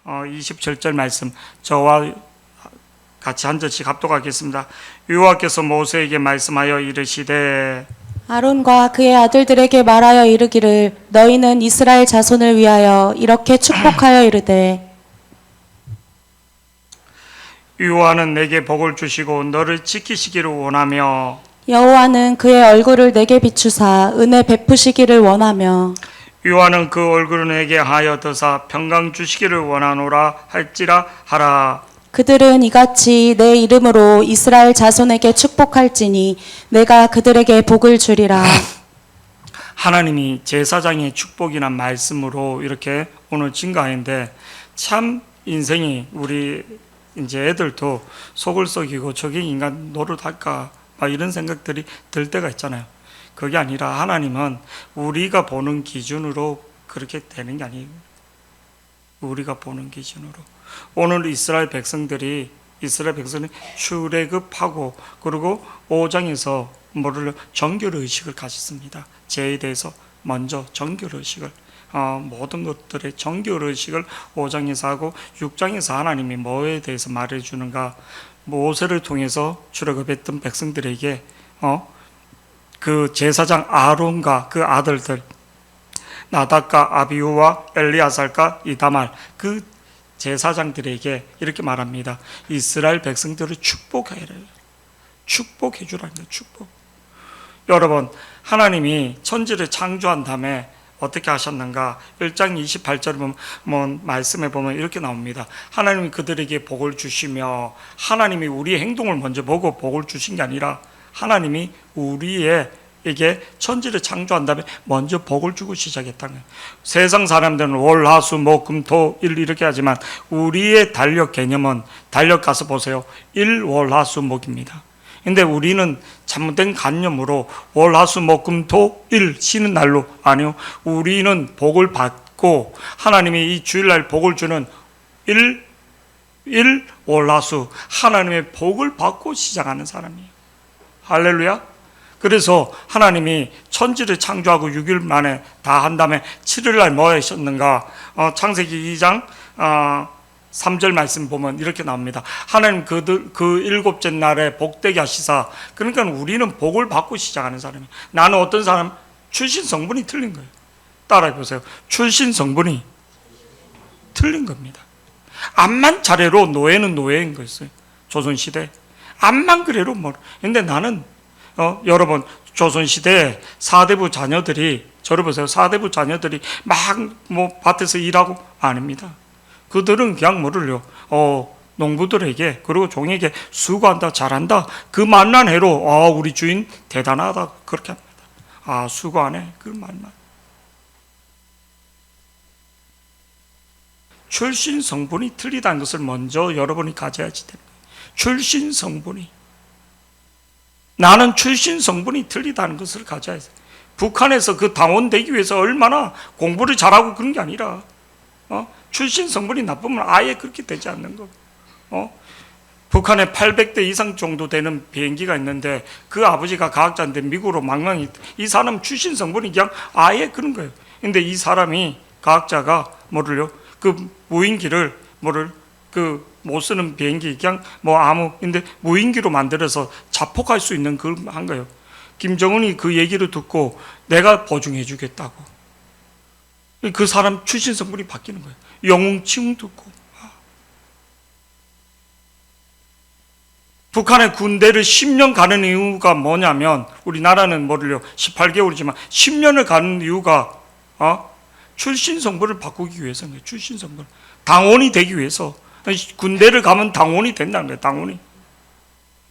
27절 말씀 저와 같이 한 절씩 합독하겠습니다. 여호와께서 모세에게 말씀하여 이르시되 아론과 그의 아들들에게 말하여 이르기를 너희는 이스라엘 자손을 위하여 이렇게 축복하여 이르되 여호와는 내게 복을 주시고 너를 지키시기를 원하며 여호와는 그의 얼굴을 내게 비추사 은혜 베푸시기를 원하며 여호와는 그 얼굴을 내게 하여 드사 평강 주시기를 원하노라 할지라 하라. 그들은 이같이 내 이름으로 이스라엘 자손에게 축복할지니 내가 그들에게 복을 주리라. 하나님이 제사장의 축복이란 말씀으로 이렇게 오늘 증가하는데 참 인생이 우리 이제 애들도 속을 썩이고 저게 인간 노릇할까 막 이런 생각들이 들 때가 있잖아요. 그게 아니라 하나님은 우리가 보는 기준으로 그렇게 되는 게 아니에요. 우리가 보는 기준으로. 오늘 이스라엘 백성들이 출애굽하고 그리고 5장에서 뭐를 정결의식을 가졌습니다. 죄에 대해서 먼저 정결의식을 모든 것들의 정결의식을 5장에서 하고 6장에서 하나님이 뭐에 대해서 말해주는가. 모세를 통해서 출애굽했던 백성들에게 그 제사장 아론과 그 아들들 나답과 아비후와 엘리아살과 이다말 그 제사장들에게 이렇게 말합니다. 이스라엘 백성들을 축복해 주라는 거예요. 축복. 여러분, 하나님이 천지를 창조한 다음에 어떻게 하셨는가? 1장 28절에 보면 말씀에 보면 이렇게 나옵니다. 하나님이 그들에게 복을 주시며 하나님이 우리의 행동을 먼저 보고 복을 주신 게 아니라 하나님이 우리에게 천지를 창조한 다음에 먼저 복을 주고 시작했다는 거예요. 세상 사람들은 월, 화, 수, 목, 금, 토, 일 이렇게 하지만 우리의 달력 개념은 달력 가서 보세요. 일, 월, 화, 수, 목입니다. 근데 우리는 잘못된 관념으로 월, 화, 수, 목, 금, 토, 일 쉬는 날로 아니요. 우리는 복을 받고 하나님이 이 주일날 복을 주는 일, 월, 화, 수 하나님의 복을 받고 시작하는 사람이에요. 할렐루야. 그래서 하나님이 천지를 창조하고 6일 만에 다 한 다음에 7일날 뭐 하셨는가? 창세기 2장 3절 말씀 보면 이렇게 나옵니다. 하나님 그 일곱째 날에 복되게 하시사. 그러니까 우리는 복을 받고 시작하는 사람이에요. 나는 어떤 사람? 출신 성분이 틀린 거예요. 따라해 보세요. 출신 성분이 틀린 겁니다. 암만 잘해로 노예는 노예인 거였어요. 조선시대 암만 그래로 뭐. 근데 나는 여러분 조선시대 사대부 자녀들이 저를 보세요. 사대부 자녀들이 막 뭐 밭에서 일하고 아닙니다. 그들은 그냥 뭐를요 농부들에게 그리고 종에게 수고한다 잘한다 그 말만 해로 우리 주인 대단하다 그렇게 합니다. 수고하네 그 말만. 출신 성분이 틀리다는 것을 먼저 여러분이 가져야지 됩니다. 출신 성분이. 나는 출신 성분이 틀리다는 것을 가져야 해요. 북한에서 그 당원 되기 위해서 얼마나 공부를 잘하고 그런 게 아니라 출신 성분이 나쁘면 아예 그렇게 되지 않는 거. 북한에 800대 이상 정도 되는 비행기가 있는데 그 아버지가 과학자인데 미국으로 망망이 이 사람 출신 성분이 그냥 아예 그런 거예요. 근데 이 사람이 과학자가 뭐를요? 그 무인기를 못 쓰는 비행기 그냥 근데 무인기로 만들어서 자폭할 수 있는 걸 한 거예요. 김정은이 그 얘기를 듣고 내가 보증해 주겠다고. 그 사람 출신 성분이 바뀌는 거예요. 영웅칭 듣고. 북한의 군대를 10년 가는 이유가 뭐냐면 우리나라는 18개월이지만 10년을 가는 이유가 출신 성분을 바꾸기 위해서인 거예요. 출신 성분. 당원이 되기 위해서. 군대를 가면 당원이 된다는 거예요. 당원이.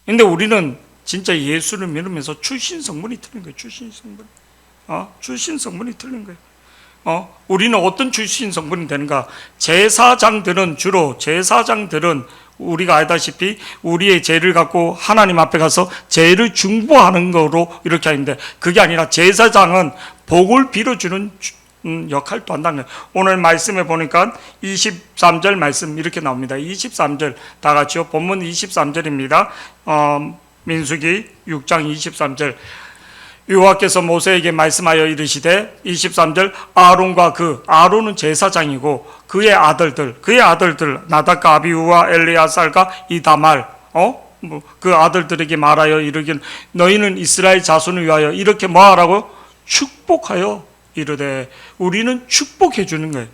근데 우리는 진짜 예수를 믿으면서 출신 성분이 틀린 거예요. 출신 성분. 출신 성분이 틀린 거예요. 우리는 어떤 출신 성분이 되는가? 제사장들은 우리가 알다시피 우리의 죄를 갖고 하나님 앞에 가서 죄를 중보하는 거로 이렇게 하는데 그게 아니라 제사장은 복을 빌어주는 역할도 한다는 거예요. 오늘 말씀에 보니까 23절 말씀 이렇게 나옵니다. 23절 다 같이요. 본문 23절입니다. 민수기 6장 23절 여호와께서 모세에게 말씀하여 이르시되 23절 아론과 아론은 제사장이고 그의 아들들 나답과 아비후와 엘리아살과 이다말 그 아들들에게 말하여 이르기를 너희는 이스라엘 자손을 위하여 이렇게 뭐하라고? 축복하여 이르되. 우리는 축복해 주는 거예요.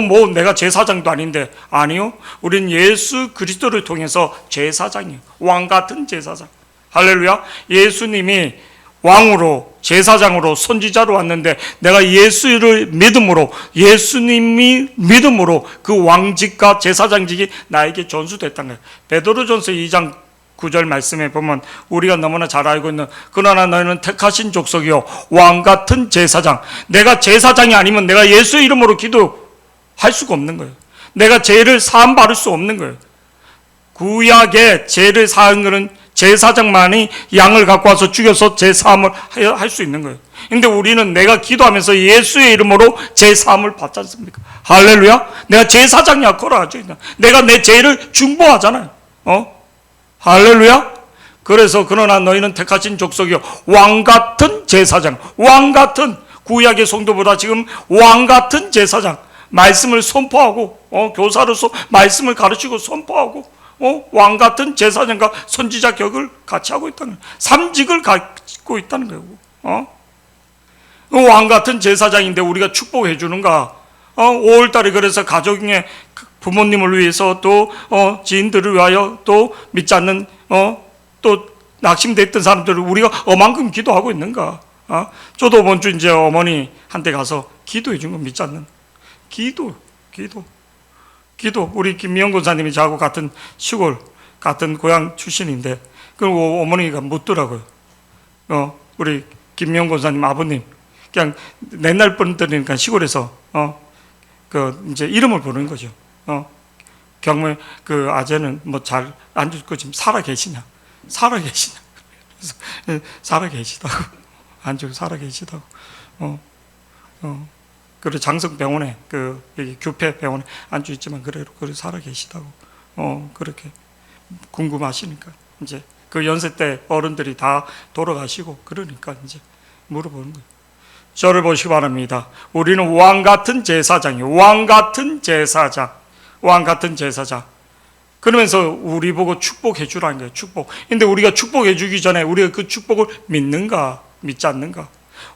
뭐 내가 제사장도 아닌데. 아니요, 우린 예수 그리스도를 통해서 제사장이에요. 왕 같은 제사장. 할렐루야. 예수님이 왕으로, 제사장으로, 선지자로 왔는데 내가 예수를 믿음으로, 예수님이 믿음으로 그 왕직과 제사장직이 나에게 전수됐다는 거예요. 베드로전서 2장 9절 말씀에 보면 우리가 너무나 잘 알고 있는 그러나 너희는 택하신 족속이요 왕 같은 제사장. 내가 제사장이 아니면 내가 예수의 이름으로 기도할 수가 없는 거예요. 내가 죄를 사함 받을 수 없는 거예요. 구약에 죄를 사한 것은 제사장만이 양을 갖고 와서 죽여서 제사함을 할 수 있는 거예요. 근데 우리는 내가 기도하면서 예수의 이름으로 제사함을 받지 않습니까? 할렐루야. 내가 제사장이야 그러하죠. 내가 내 죄를 중보하잖아요. 할렐루야. 그래서 그러나 너희는 택하신 족속이요 왕같은 제사장, 왕같은, 구약의 성도보다 지금 왕같은 제사장, 말씀을 선포하고 교사로서 말씀을 가르치고 선포하고 왕같은 제사장과 선지자 격을 같이 하고 있다는 거예요. 삼직을 갖고 있다는 거예요. 왕같은 제사장인데 우리가 축복해 주는가? 5월달에 그래서 가족의 부모님을 위해서 또 지인들을 위하여 또 믿지 않는 또 낙심됐던 사람들을 우리가 어만큼 기도하고 있는가? 저도 이번 주 이제 어머니한테 가서 기도해 준 거 믿지 않는 기도. 우리 김미영 권사님이 저하고 같은 시골, 같은 고향 출신인데, 그리고 어머니가 묻더라고요. 우리 김미영 권사님 아버님, 그냥 옛날 분들이니까 시골에서, 이제 이름을 부르는 거죠. 경매, 아재는 뭐 잘 안 죽고 지금 살아 계시냐? 그래서, 살아 계시다고. 안 죽고 살아 계시다고. 그리고 장성병원에 여기 교패 병원에 앉아 있지만 그래 살아 계시다고 그렇게 궁금하시니까 이제 그 연세 때 어른들이 다 돌아가시고 그러니까 이제 물어보는 거예요. 저를 보시기 바랍니다. 우리는 왕 같은 제사장이에요. 왕 같은 제사장. 그러면서 우리 보고 축복해 주라는 거예요. 축복. 근데 우리가 축복해 주기 전에 우리가 그 축복을 믿는가, 믿지 않는가?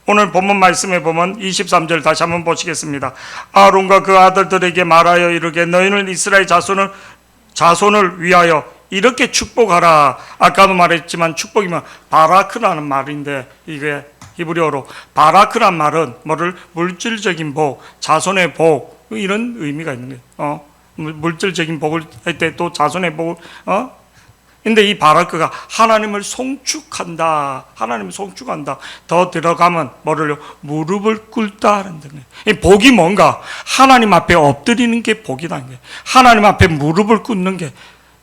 오늘 본문 말씀에 보면 23절 다시 한번 보시겠습니다. 아론과 그 아들들에게 말하여 이르게 너희는 이스라엘 자손을 위하여 이렇게 축복하라. 아까도 말했지만 축복이면 바라크라는 말인데 이게 히브리어로 바라크란 말은 뭐를 물질적인 복, 자손의 복 이런 의미가 있는 거예요. 물질적인 복을 할 때 또 자손의 복을 근데 이 바라크가 하나님을 송축한다. 더 들어가면 뭐를요? 무릎을 꿇다 하는 거예요. 이 복이 뭔가? 하나님 앞에 엎드리는 게 복이라는 거예요. 하나님 앞에 무릎을 꿇는 게.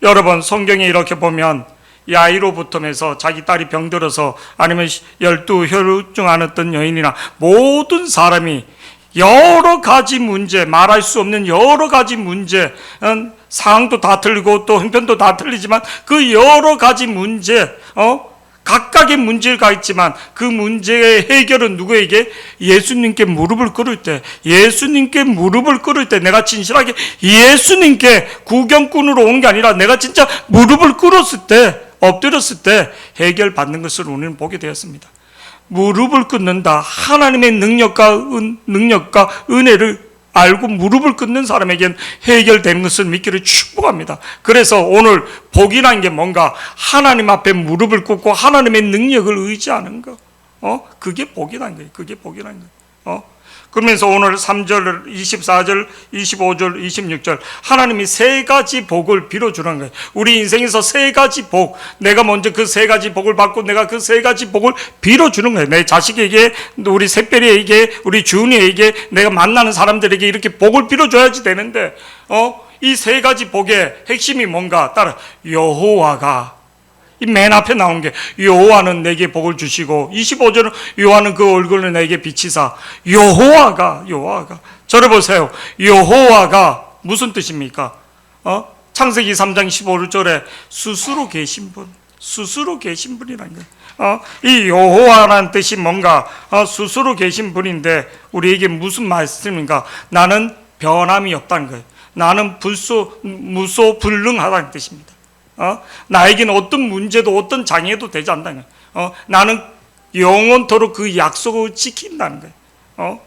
여러분 성경에 이렇게 보면 야이로부터 자기 딸이 병들어서 아니면 12 혈루증 앓았던 여인이나 모든 사람이 여러 가지 문제, 말할 수 없는 여러 가지 문제, 상황도 다 틀리고 또 형편도 다 틀리지만 그 여러 가지 문제, 각각의 문제가 있지만 그 문제의 해결은 누구에게? 예수님께 무릎을 꿇을 때, 내가 진실하게 예수님께 구경꾼으로 온 게 아니라 내가 진짜 무릎을 꿇었을 때, 엎드렸을 때 해결받는 것을 우리는 보게 되었습니다. 무릎을 꿇는다. 하나님의 능력과 은혜를 알고 무릎을 꿇는 사람에겐 해결되는 것을 믿기를 축복합니다. 그래서 오늘 복이라는 게 뭔가? 하나님 앞에 무릎을 꿇고 하나님의 능력을 의지하는 거. 그게 복이라는 거예요. 그러면서 오늘 3절, 24절, 25절, 26절 하나님이 세 가지 복을 빌어주는 거예요. 우리 인생에서 세 가지 복, 내가 먼저 그 세 가지 복을 받고 내가 그 세 가지 복을 빌어주는 거예요. 내 자식에게, 우리 새별이에게, 우리 주은이에게, 내가 만나는 사람들에게 이렇게 복을 빌어줘야지 되는데 이 세 가지 복의 핵심이 뭔가? 따라 여호와가, 이 맨 앞에 나온 게 여호와는 내게 복을 주시고 25절은 여호와는 그 얼굴을 내게 비치사. 여호와가 저를 보세요. 여호와가 무슨 뜻입니까? 창세기 3장 15절에 스스로 계신 분, 스스로 계신 분이라는 거예요. 이 여호와라는 뜻이 뭔가 스스로 계신 분인데 우리에게 무슨 말씀인가? 나는 변함이 없다는 거예요. 나는 무소불능하다는 뜻입니다. 나에게는 어떤 문제도 어떤 장애도 되지 않다는 거예요. 나는 영원토록 그 약속을 지킨다는 거예요.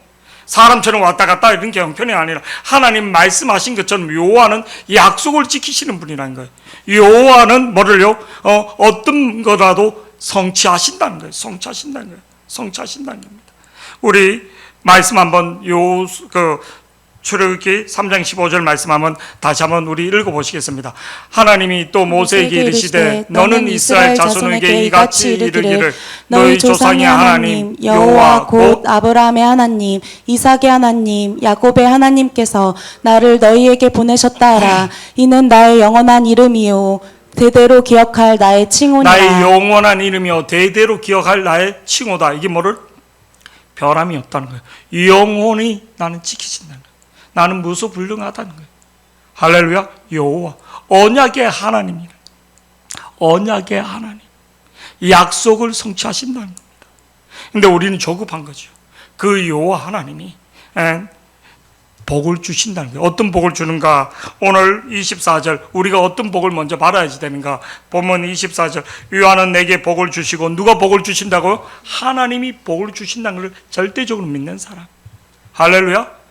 사람처럼 왔다 갔다 이런 게 형편이 아니라 하나님 말씀하신 것처럼 여호와는 약속을 지키시는 분이라는 거예요. 여호와는 뭐를요? 어떤 거라도 성취하신다는 거예요. 성취하신다는 거예요. 성취하신다는 겁니다. 우리 말씀 한번 출애굽기 3장 15절 말씀 한번 다시 한번 우리 읽어보시겠습니다. 하나님이 또 모세에게 이르시되 너는 이스라엘 자손에게 이같이 이르기를 너희 조상의 하나님 여호와 곧 아브라함의 하나님 이삭의 하나님 야곱의 하나님께서 나를 너희에게 보내셨다 하라. 이는 나의 영원한 이름이요 대대로 기억할 나의 칭호니라. 나의 영원한 이름이요 대대로 기억할 나의 칭호다. 이게 뭐를? 변함이 없다는 거예요. 영원히 나는 지키신다는 거예요. 나는 무소불능하다는 거예요. 할렐루야. 여호와 언약의 하나님이라. 언약의 하나님. 약속을 성취하신다는 겁니다. 근데 우리는 조급한 거죠. 그 여호와 하나님이 복을 주신다는 거예요. 어떤 복을 주는가? 오늘 24절 우리가 어떤 복을 먼저 받아야지 되는가? 보면 24절 유하는 내게 복을 주시고 누가 복을 주신다고요? 하나님이 복을 주신다는 걸 절대적으로 믿는 사람. 할렐루야.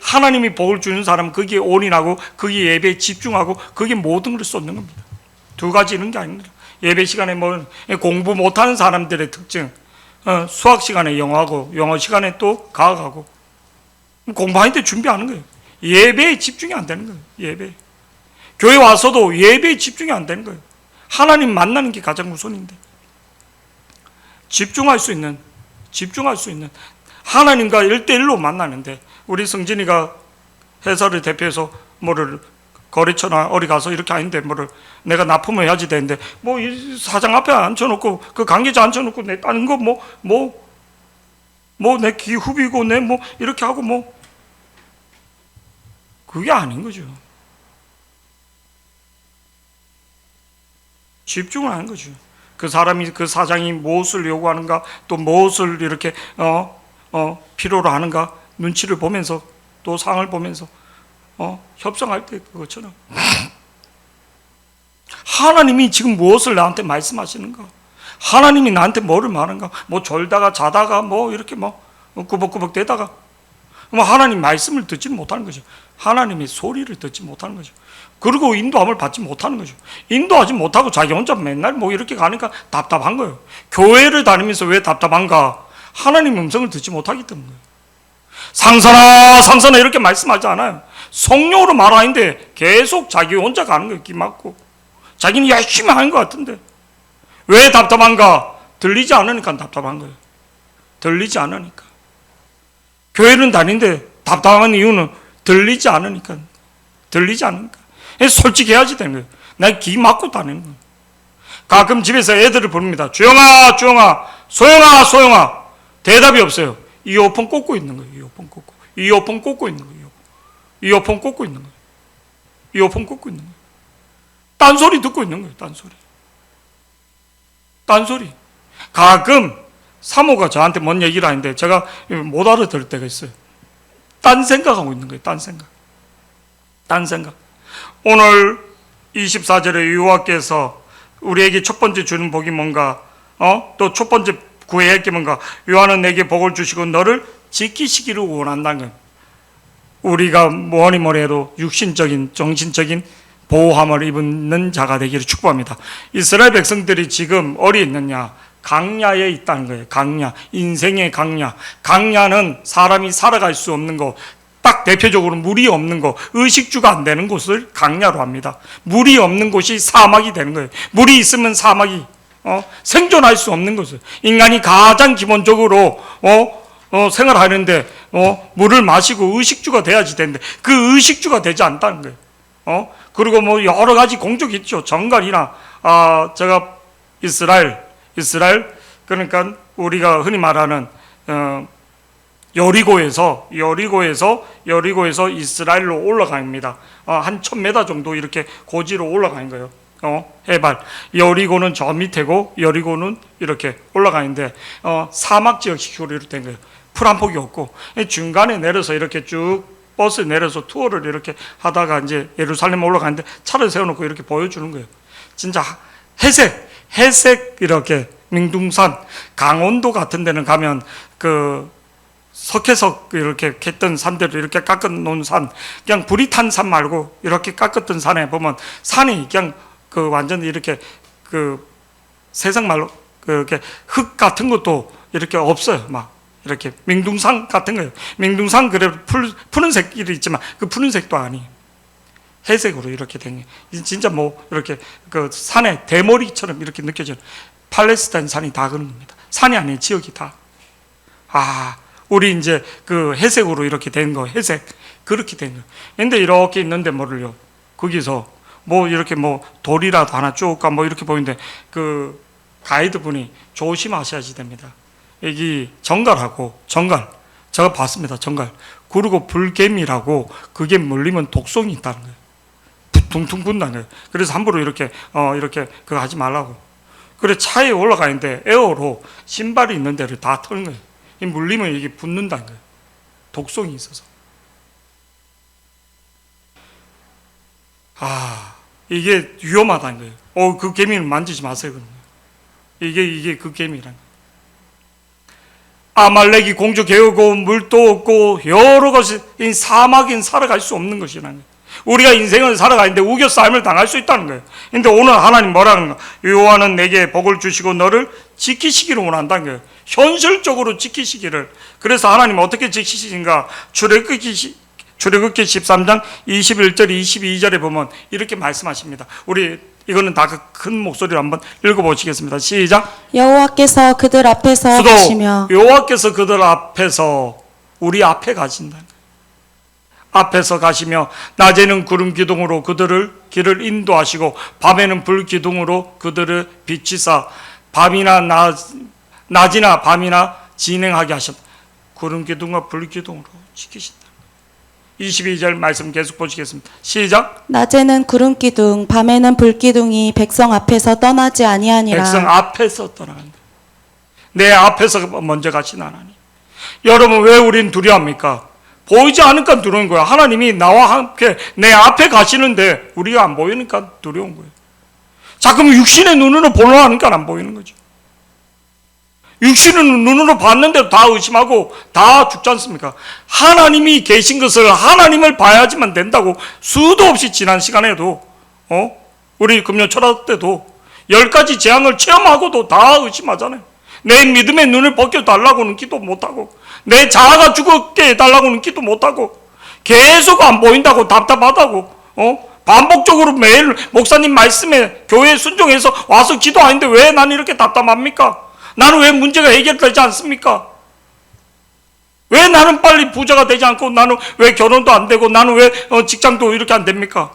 하나님이 복을 주는 사람은 거기에 올인하고 거기에 예배에 집중하고 거기에 모든 걸 쏟는 겁니다. 두 가지 이런 게 아닙니다. 예배 시간에 뭐 공부 못하는 사람들의 특징, 수학 시간에 영어하고 영어 시간에 또 과학하고 공부하는데 준비하는 거예요. 예배에 집중이 안 되는 거예요. 예배. 교회 와서도 예배에 집중이 안 되는 거예요. 하나님 만나는 게 가장 우선인데 집중할 수 있는 하나님과 1대1로 만나는데 우리 성진이가 회사를 대표해서 뭐를 거래처나 어디 가서 이렇게 하는데 뭐를 내가 납품을 해야지 되는데 뭐 이 사장 앞에 앉혀놓고 그 관계자 앉혀놓고 내 다른 거 내 귀 후비고 내 뭐 이렇게 하고 뭐 그게 아닌 거죠. 집중을 하는 거죠. 그 사람이 그 사장이 무엇을 요구하는가 또 무엇을 이렇게 필요로 하는가 눈치를 보면서 또 상을 보면서 협상할 때 그것처럼 하나님이 지금 무엇을 나한테 말씀하시는가? 하나님이 나한테 뭐를 말하는가? 뭐 졸다가 자다가 뭐 이렇게 뭐 꾸벅꾸벅 대다가 뭐 하나님 말씀을 듣지 못하는 거죠. 하나님의 소리를 듣지 못하는 거죠. 그리고 인도함을 받지 못하는 거죠. 인도하지 못하고 자기 혼자 맨날 뭐 이렇게 가니까 답답한 거예요. 교회를 다니면서 왜 답답한가? 하나님 음성을 듣지 못하기 때문에. 상선아 이렇게 말씀하지 않아요. 성령으로 말하는데 계속 자기 혼자 가는 거예요. 기막고 자기는 열심히 하는 것 같은데 왜 답답한가? 들리지 않으니까 답답한 거예요. 들리지 않으니까. 교회는 다니는데 답답한 이유는 들리지 않으니까. 솔직해야지 되는 거예요. 난 기 막고 다니는 거예요. 가끔 집에서 애들을 부릅니다. 주영아 소영아 대답이 없어요. 이어폰 꽂고 있는 거예요. 이어폰 꽂고 있는 거예요. 딴소리 듣고 있는 거예요. 딴소리. 가끔 사모가 저한테 뭔 얘기를 하는데 제가 못 알아들을 때가 있어요. 딴 생각하고 있는 거예요. 딴 생각. 오늘 24절에 여호와께서 우리에게 첫 번째 주는 복이 뭔가? 또 첫 번째 구해야 할 게 뭔가? 여호와는 내게 복을 주시고 너를 지키시기를 원한다는 거예요. 우리가 뭐니 해도 육신적인 정신적인 보호함을 입는 자가 되기를 축복합니다. 이스라엘 백성들이 지금 어디 있느냐? 강야에 있다는 거예요. 강야, 인생의 강야. 강야는 사람이 살아갈 수 없는 거, 딱 대표적으로 물이 없는 거, 의식주가 안 되는 곳을 강야로 합니다. 물이 없는 곳이 사막이 되는 거예요. 물이 있으면 사막이 생존할 수 없는 것을 인간이 가장 기본적으로 생활하는데 물을 마시고 의식주가 돼야지 되는데 그 의식주가 되지 않다는 거예요. 그리고 뭐 여러 가지 공족이 있죠. 정갈이나 제가 이스라엘 그러니까 우리가 흔히 말하는 여리고에서 이스라엘로 올라갑니다. 한 1000m 정도 이렇게 고지로 올라가는 거예요. 해발. 여리고는 저 밑에고 여리고는 이렇게 올라가는데 사막 지역식으로 이렇게 된 거예요. 풀 한 폭이 없고 중간에 내려서 이렇게 쭉 버스 내려서 투어를 이렇게 하다가 이제 예루살렘 올라가는데 차를 세워놓고 이렇게 보여주는 거예요. 진짜 회색 이렇게 민둥산, 강원도 같은 데는 가면 그 석회석 이렇게 캤던 산들을 이렇게 깎아 놓은 산, 그냥 불이 탄 산 말고 이렇게 깎았던 산에 보면 산이 그냥 그 완전히 이렇게 그 세상 말로 그렇게 흙 같은 것도 이렇게 없어요. 막 이렇게 민둥산 같은 거예요. 민둥산 그래도 푸른색이 있지만 그 푸른색도 아니에요. 회색으로 이렇게 된 게 진짜 뭐 이렇게 그 산의 대머리처럼 이렇게 느껴져요. 팔레스타인 산이 다 그런 겁니다. 산이 아니에요. 지역이 다. 우리 이제 그 회색으로 이렇게 된 거, 회색 그렇게 된 거. 근데 이렇게 있는데 뭐를요? 거기서 뭐 이렇게 뭐 돌이라도 하나 쭉 가 뭐 이렇게 보이는데 그 가이드 분이 조심하셔야지 됩니다. 여기 정갈하고 정갈 제가 봤습니다. 정갈 그리고 불개미라고 그게 물리면 독성이 있다는 거예요. 퉁퉁 분다는 거예요. 그래서 함부로 이렇게 이렇게 그거 하지 말라고. 그래 차에 올라가 있는데 에어로 신발이 있는 데를 다 터는 거예요. 이 물리면 이게 붙는다는 거예요. 독성이 있어서. 이게 위험하다는 거예요. 그 개미는 만지지 마세요. 이게 그 개미라는 거예요. 아말렉이 공주개우고 물도 없고 여러 것이 사막인 살아갈 수 없는 것이라는 거예요. 우리가 인생을 살아가는데 우겨 삶을 당할 수 있다는 거예요. 근데 오늘 하나님 뭐라는 거예요? 여호와는 내게 복을 주시고 너를 지키시기를 원한다는 거예요. 현실적으로 지키시기를. 그래서 하나님 어떻게 지키시는가? 출애굽기 13장 21절 22절에 보면 이렇게 말씀하십니다. 우리 이거는 다 큰 목소리로 한번 읽어보시겠습니다. 시작. 여호와께서 그들 앞에서 가시며 여호와께서 그들 앞에서 우리 앞에 가신다. 앞에서 가시며 낮에는 구름 기둥으로 그들을 길을 인도하시고 밤에는 불 기둥으로 그들을 비치사 밤이나 낮이나 밤이나 진행하게 하셨다. 구름 기둥과 불 기둥으로 지키신다. 22절 말씀 계속 보시겠습니다. 시작. 낮에는 구름 기둥 밤에는 불 기둥이 백성 앞에서 떠나지 아니하니라. 백성 앞에서 떠나간다. 내 앞에서 먼저 가신 하나님. 여러분 왜 우린 두려워합니까? 보이지 않으니까 두려운 거야. 하나님이 나와 함께 내 앞에 가시는데 우리가 안 보이니까 두려운 거예요. 자, 그럼 육신의 눈으로 보려 하니까 안 보이는 거죠. 육신의 눈으로 봤는데도 다 의심하고 다 죽지 않습니까? 하나님이 계신 것을 하나님을 봐야지만 된다고 수도 없이 지난 시간에도 우리 금요 철학 때도 10가지 재앙을 체험하고도 다 의심하잖아요. 내 믿음의 눈을 벗겨달라고는 기도 못하고 내 자아가 죽게 해달라고는 기도 못하고 계속 안 보인다고 답답하다고 반복적으로 매일 목사님 말씀에 교회에 순종해서 와서 기도하는데 왜 난 이렇게 답답합니까? 나는 왜 문제가 해결되지 않습니까? 왜 나는 빨리 부자가 되지 않고 나는 왜 결혼도 안 되고 나는 왜 직장도 이렇게 안 됩니까?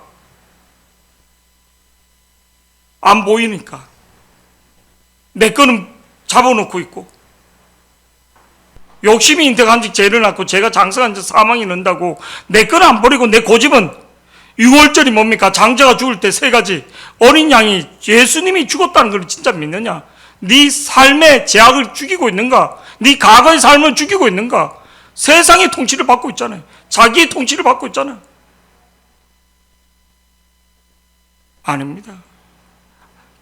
안 보이니까 내 거는 잡아놓고 있고 욕심이 인택한 지 죄를 낳고 제가 장성한 지 사망이 는다고 내 거는 안 버리고 내 고집은 6월절이 뭡니까? 장자가 죽을 때 3가지 어린 양이 예수님이 죽었다는 걸 진짜 믿느냐? 네 삶의 제약을 죽이고 있는가? 네 과거의 삶을 죽이고 있는가? 세상의 통치를 받고 있잖아요. 자기의 통치를 받고 있잖아요. 아닙니다.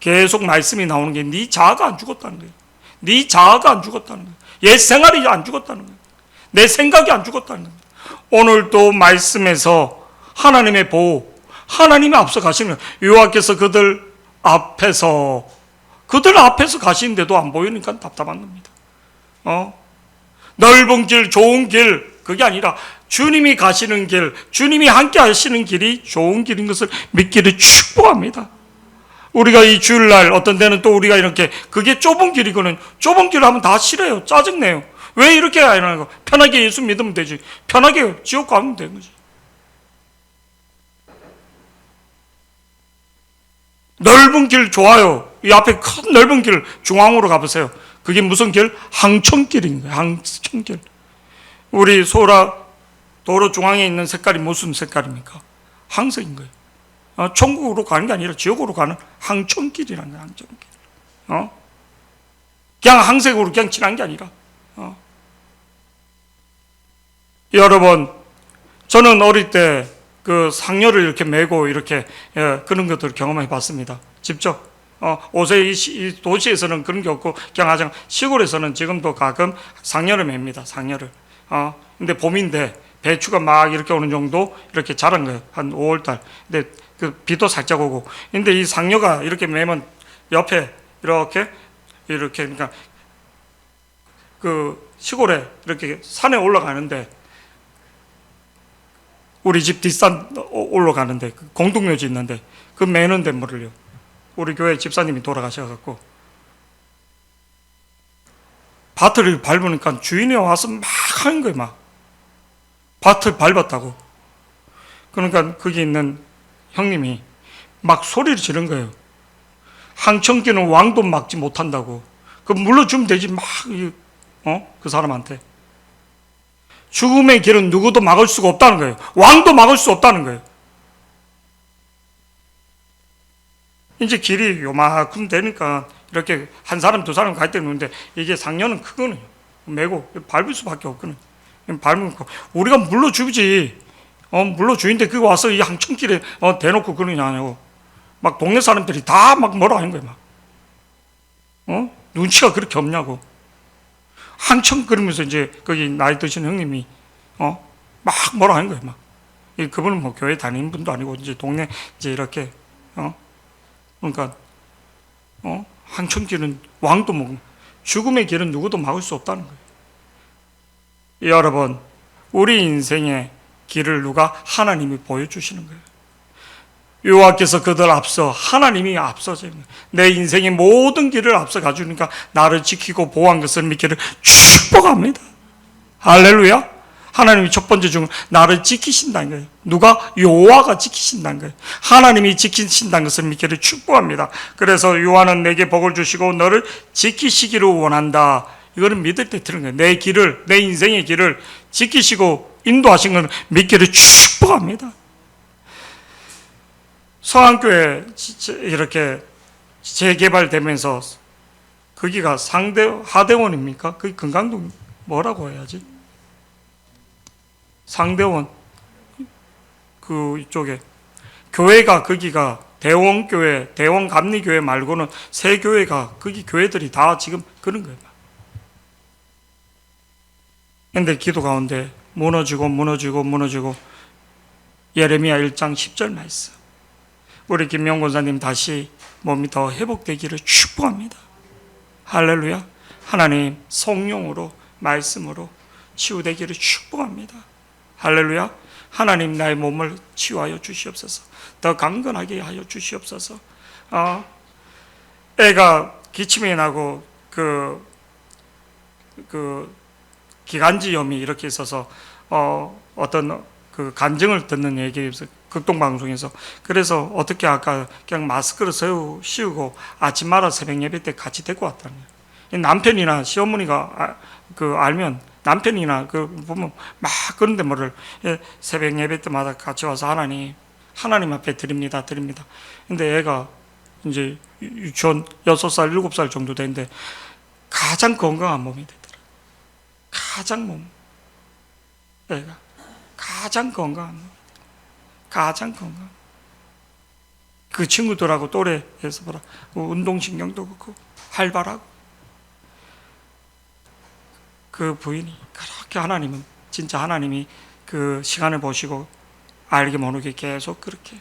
계속 말씀이 나오는 게 네 자아가 안 죽었다는 거예요. 네 자아가 안 죽었다는 거예요. 옛 생활이 안 죽었다는 거예요. 내 생각이 안 죽었다는 거예요. 오늘도 말씀에서 하나님의 보호, 하나님이 앞서 가시는 거예요. 여호와께서 그들 앞에서 가시는데도 안 보이니까 답답한 겁니다. 넓은 길, 좋은 길, 그게 아니라 주님이 가시는 길, 주님이 함께 하시는 길이 좋은 길인 것을 믿기를 축복합니다. 우리가 이 주일날 어떤 데는 또 우리가 이렇게 그게 좁은 길이거든. 좁은 길 하면 다 싫어요. 짜증내요. 왜 이렇게 하는 거? 편하게 예수 믿으면 되지. 편하게 지옥 가면 되는 거지. 넓은 길 좋아요. 이 앞에 큰 넓은 길 중앙으로 가보세요. 그게 무슨 길? 항천길인 거예요. 항천길. 우리 소라 도로 중앙에 있는 색깔이 무슨 색깔입니까? 황색인 거예요. 천국으로 가는 게 아니라 지옥으로 가는 항천길이라는 거야. 항천길. 그냥 항색으로 그냥 지난 게 아니라. 여러분, 저는 어릴 때 그 상여를 이렇게 메고 이렇게 그런 것들을 경험해 봤습니다. 직접. 요새 이 도시에서는 그런 게 없고 그냥 가장 시골에서는 지금도 가끔 상여를 맵니다. 상여를. 근데 봄인데 배추가 막 이렇게 오는 정도 이렇게 자란 거예요. 한 5월 달. 근데 그 비도 살짝 오고. 근데 이 상여가 이렇게 매면 옆에 이렇게 그러니까 그 시골에 이렇게 산에 올라가는데 우리 집 뒷산 올라가는데 그 공동묘지 있는데 그 매는데 뭐를요. 우리 교회 집사님이 돌아가셔갖고 밭을 밟으니까 주인이 와서 막 하는 거예요. 막 밭을 밟았다고. 그러니까 거기 있는 형님이 막 소리를 지른 거예요. 항천기는 왕도 막지 못한다고. 그 물러주면 되지. 막 그 사람한테. 죽음의 길은 누구도 막을 수가 없다는 거예요. 왕도 막을 수 없다는 거예요. 이제 길이 요만큼 되니까 이렇게 한 사람 두 사람 갈 때 있는데 이게 상여는 크거든요. 메고 밟을 수밖에 없거든요. 밟으면 우리가 물러주지. 물러주인데 그거 와서 이 항천길에 대놓고 그러냐고. 막 동네 사람들이 다 막 뭐라 하는 거예요. 막. 눈치가 그렇게 없냐고. 한참 그러면서 이제 거기 나이 드신 형님이 막 뭐라 하는 거예요. 막. 그분은 뭐 교회 다니는 분도 아니고 이제 동네 이제 이렇게 그러니까 한천길은 왕도 뭐 죽음의 길은 누구도 막을 수 없다는 거예요. 여러분, 우리 인생의 길을 누가 하나님이 보여주시는 거예요. 여호와께서 그들 앞서 하나님이 앞서서 내 인생의 모든 길을 앞서 가주니까 나를 지키고 보호한 것을 믿기를 축복합니다. 할렐루야. 하나님이 첫 번째 중 나를 지키신다는 거예요. 누가? 여호와가 지키신다는 거예요. 하나님이 지키신다는 것을 믿기를 축복합니다. 그래서 여호와는 내게 복을 주시고 너를 지키시기를 원한다. 이거는 믿을 때 들은 거예요. 내 길을, 내 인생의 길을 지키시고 인도하신 것을 믿기를 축복합니다. 성안교회 이렇게 재개발되면서 거기가 하대원입니까? 거기 금강동 뭐라고 해야지? 상대원 그 이쪽에 교회가 거기가 대원교회, 대원감리교회 말고는 새 교회가 거기 교회들이 다 지금 그런 거예요. 근데 기도 가운데 무너지고 예레미야 1장 10절 말씀. 우리 김명 권사님 다시 몸이 더 회복되기를 축복합니다. 할렐루야. 하나님 성령으로 말씀으로 치유되기를 축복합니다. 할렐루야. 하나님 나의 몸을 치유하여 주시옵소서. 더 강건하게 하여 주시옵소서. 애가 기침이 나고 그 기관지염이 이렇게 있어서 어떤 그 간증을 듣는 얘기에서 극동방송에서 그래서 어떻게 아까 그냥 마스크를 씌우고 아침마다 새벽 예배 때 같이 데리고 왔다는 거예요. 남편이나 시어머니가 알면 남편이나 보면 막 그런데 뭐를 새벽 예배 때마다 같이 와서 하나님 앞에 드립니다. 근데 애가 이제 유치원 6살, 7살 정도 되는데 가장 건강한 몸이 되더라. 애가 가장 건강한 몸. 가장 건강. 그 친구들하고 또래에서 보라. 운동신경도 그렇고 활발하고. 그 부인이 그렇게 진짜 하나님이 그 시간을 보시고 알게 모르게 계속 그렇게.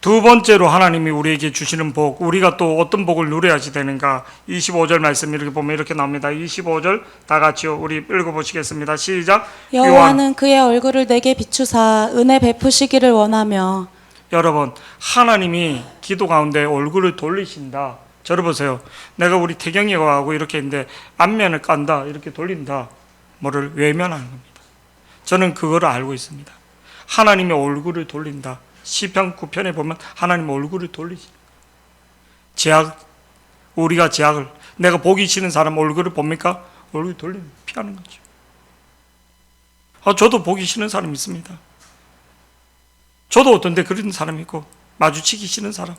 두 번째로 하나님이 우리에게 주시는 복, 우리가 또 어떤 복을 누려야지 되는가? 25절 말씀 이렇게 보면 이렇게 나옵니다. 25절 다 같이요. 우리 읽어보시겠습니다. 시작. 여호와는 그의 얼굴을 내게 비추사 은혜 베푸시기를 원하며. 여러분, 하나님이 기도 가운데 얼굴을 돌리신다. 저를 보세요. 내가 우리 태경이가 하고 이렇게 했는데 앞면을 깐다, 이렇게 돌린다. 뭐를 외면하는 겁니다. 저는 그거를 알고 있습니다. 하나님의 얼굴을 돌린다. 시편 9편에 보면 하나님 얼굴을 돌리지. 우리가 제약을, 내가 보기 싫은 사람 얼굴을 봅니까? 얼굴 돌리면 피하는 거죠. 저도 보기 싫은 사람 있습니다. 저도 어떤데 그런 사람이 있고 마주치기 싫은 사람.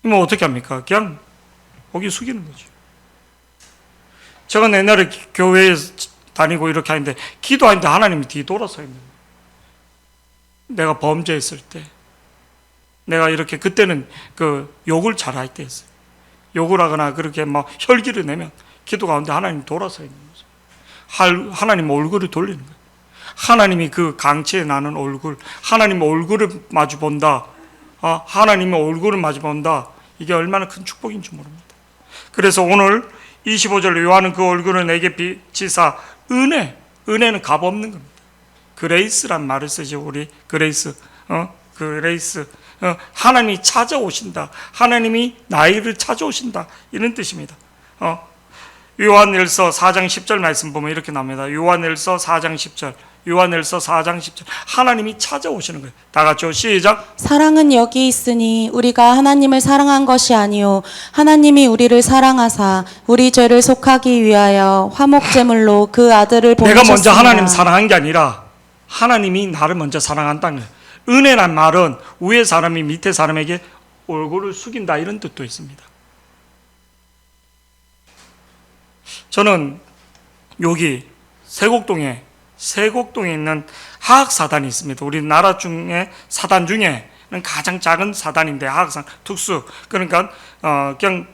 뭐 어떻게 합니까? 그냥 고개 숙이는 거죠. 제가 옛날에 교회에 다니고 이렇게 하는데 기도하는데 하나님이 뒤 돌아서 있는 거예요. 내가 범죄했을 때, 내가 이렇게 그때는 그 욕을 잘할 때였어요. 욕을 하거나 그렇게 막 혈기를 내면 기도 가운데 하나님이 돌아서 있는 거죠. 하나님 얼굴을 돌리는 거예요. 하나님이 그 강체에 나는 얼굴, 하나님 얼굴을 마주 본다. 하나님의 얼굴을 마주 본다. 이게 얼마나 큰 축복인지 모릅니다. 그래서 오늘 25절 요한은 그 얼굴을 내게 비치사 은혜는 값없는 겁니다. 그레이스란 말을 쓰죠. 우리 그레이스, 그레이스. 하나님이 찾아오신다. 하나님이 나이를 찾아오신다. 이런 뜻입니다. 요한일서 4장 10절 말씀 보면 이렇게 나옵니다. 요한일서 4장 10절. 요한일서 4장 10절. 하나님이 찾아오시는 거예요. 다 같이요. 시작. 사랑은 여기 있으니 우리가 하나님을 사랑한 것이 아니요 하나님이 우리를 사랑하사 우리 죄를 속하기 위하여 화목제물로 그 아들을 보내셨습니다. 내가 먼저 하나님 사랑한 게 아니라 하나님이 나를 먼저 사랑한다는 거예요. 은혜란 말은 위에 사람이 밑에 사람에게 얼굴을 숙인다 이런 뜻도 있습니다. 저는 여기 세곡동에 있는 하악사단이 있습니다. 우리나라 중에 사단 중에는 가장 작은 사단인데 하악산 특수, 그러니까 그냥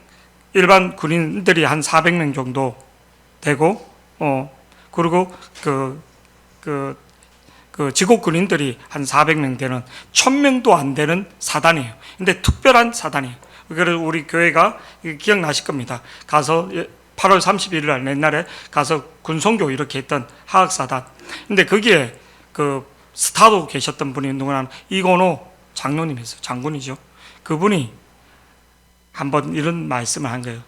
일반 군인들이 한 400명 정도 되고 그리고 그 지국 군인들이 한 400명 되는 1000명도 안 되는 사단이에요. 근데 특별한 사단이에요. 그래서 우리 교회가 기억나실 겁니다. 가서 8월 31일 날 옛날에 가서 군송교 이렇게 했던 하악사단. 근데 거기에 그 스타도 계셨던 분이 누구냐면 이건호 장로님이었어요. 장군이죠. 그분이 한번 이런 말씀을 한 거예요.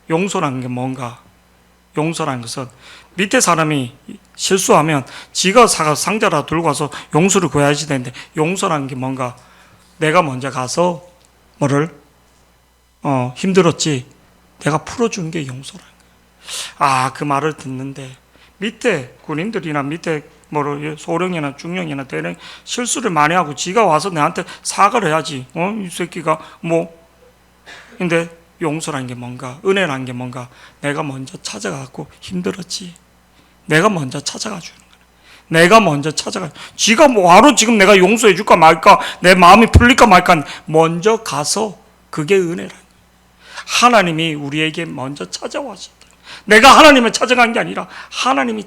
용서라는 게 뭔가? 용서라는 것은 밑에 사람이 실수하면 지가 상자라 들고 와서 용서를 구해야지 되는데 용서라는 게 뭔가? 내가 먼저 가서 뭐를 힘들었지 내가 풀어주는 게 용서라는 거예요. 그 말을 듣는데 밑에 군인들이나 밑에 소령이나 중령이나 대령 실수를 많이 하고 지가 와서 내한테 사과를 해야지. 이 새끼가 근데 용서라는 게 뭔가? 은혜라는 게 뭔가? 내가 먼저 찾아가고 힘들었지. 내가 먼저 찾아가 주는 거야. 내가 먼저 찾아가. 지가 바로 지금 내가 용서해 줄까 말까, 내 마음이 풀릴까 말까, 먼저 가서 그게 은혜라는 거야. 하나님이 우리에게 먼저 찾아왔었다. 내가 하나님을 찾아간 게 아니라 하나님이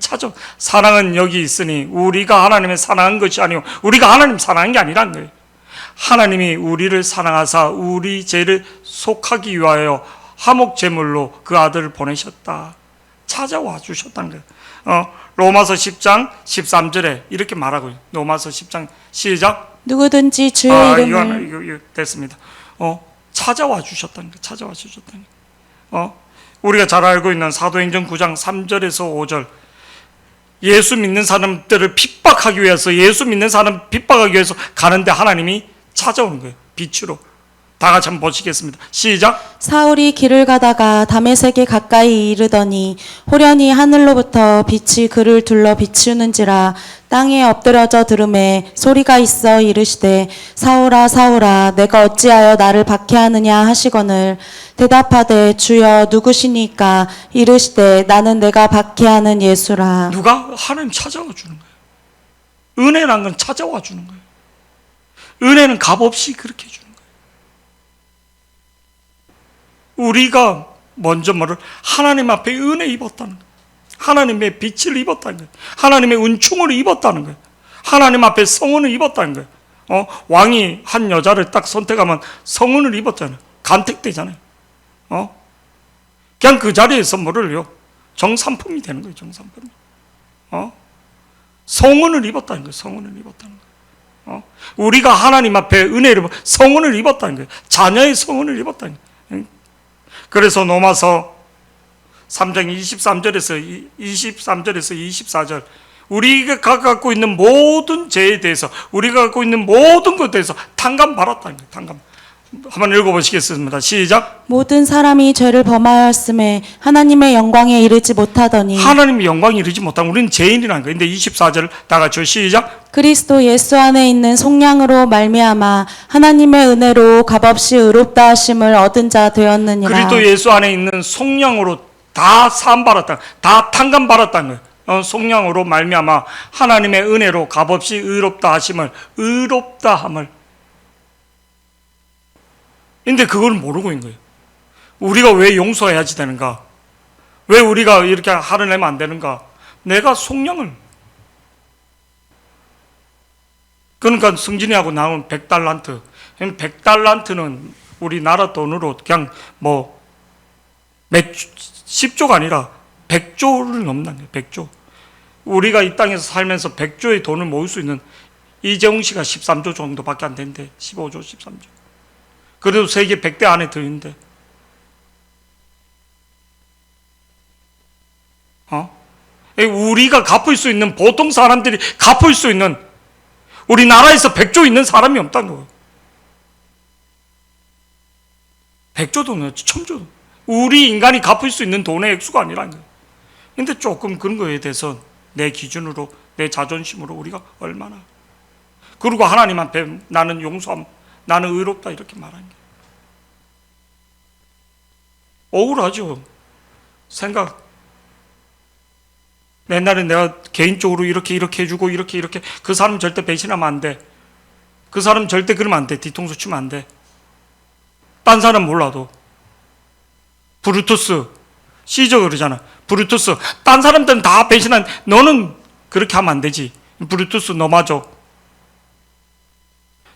사랑은 여기 있으니 우리가 하나님을 사랑한 것이 아니고 우리가 하나님 사랑한 게 아니라는 거예요. 하나님이 우리를 사랑하사 우리 죄를 속하기 위하여 화목제물로 그 아들을 보내셨다. 찾아와 주셨다는 거예요. 로마서 10장 13절에 이렇게 말하고 있어요. 로마서 10장 시작. 누구든지 주의 이름을 이거 됐습니다. 찾아와 주셨다는 거예요. 찾아와 주셨다는 거예요. 우리가 잘 알고 있는 사도행전 9장 3절에서 5절. 예수 믿는 사람들을 핍박하기 위해서, 예수 믿는 사람 핍박하기 위해서 가는데 하나님이 찾아오는 거예요. 빛으로. 다 같이 한번 보시겠습니다. 시작. 사울이 길을 가다가 다메섹에 가까이 이르더니 호련히 하늘로부터 빛이 그를 둘러 비추는지라 땅에 엎드려져 들음에 소리가 있어 이르시되 사울아 사울아 내가 어찌하여 나를 박해하느냐 하시거늘 대답하되 주여 누구시니까 이르시되 나는 내가 박해하는 예수라. 누가? 하나님 찾아와 주는 거예요. 은혜란 건 찾아와 주는 거예요. 은혜는 값없이 그렇게 해주는 거예요. 우리가 먼저 하나님 앞에 은혜 입었다는 거예요. 하나님의 빛을 입었다는 거예요. 하나님의 은총을 입었다는 거예요. 하나님 앞에 성은을 입었다는 거예요. 왕이 한 여자를 딱 선택하면 성은을 입었잖아요. 간택되잖아요. 그냥 그 자리에서 정상품이 되는 거예요. 정상품이. 성은을 입었다는 거예요. 성은을 입었다는 거예요. 우리가 하나님 앞에 은혜를 성은을 입었다는 거예요. 자녀의 성은을 입었다는 거예요. 그래서 로마서 3장 23절에서 24절 우리가 갖고 있는 모든 죄에 대해서 우리가 갖고 있는 모든 것에 대해서 탕감 받았다는 거예요. 탕감. 한번 읽어보시겠습니다. 시작. 모든 사람이 죄를 범하였음에 하나님의 영광에 이르지 못하더니 하나님의 영광이 이르지 못한 우리는 죄인이라는 거예요. 근데 24절 다 같이 시작. 그리스도 예수 안에 있는 속량으로 말미암아 하나님의 은혜로 값없이 의롭다 하심을 얻은 자 되었느니라. 그리스도 예수 안에 있는 속량으로 다 사함 받았다, 다 탕감 받았다는 거예요. 속량으로 말미암아 하나님의 은혜로 값없이 의롭다 하심을, 의롭다 함을. 근데 그걸 모르고 있는 거예요. 우리가 왜 용서해야지 되는가? 왜 우리가 이렇게 하려내면 안 되는가? 내가 속량을. 그러니까 승진이하고 나온 100달란트. 100달란트는 우리나라 돈으로 그냥 뭐 10조가 아니라 100조를 넘는 거예요. 100조. 우리가 이 땅에서 살면서 100조의 돈을 모을 수 있는, 이재용 씨가 13조 정도밖에 안 되는데 15조, 13조. 그래도 세계 100대 안에 들는데 우리가 갚을 수 있는, 보통 사람들이 갚을 수 있는, 우리나라에서 100조 있는 사람이 없다는 거예요. 100조도 1000조. 우리 인간이 갚을 수 있는 돈의 액수가 아니라는 거예요. 근데 조금 그런 거에 대해서 내 기준으로, 내 자존심으로 우리가 얼마나, 그리고 하나님 앞에 나는 용서함, 나는 의롭다 이렇게 말하는 게 억울하죠. 생각. 옛날에 내가 개인적으로 이렇게 해주고 이렇게 그 사람 절대 배신하면 안 돼. 그 사람 절대 그러면 안 돼. 뒤통수 치면 안 돼. 딴 사람 몰라도. 브루투스 시저 그러잖아. 브루투스 딴 사람들은 다 배신한, 너는 그렇게 하면 안 되지. 브루투스 너 맞아.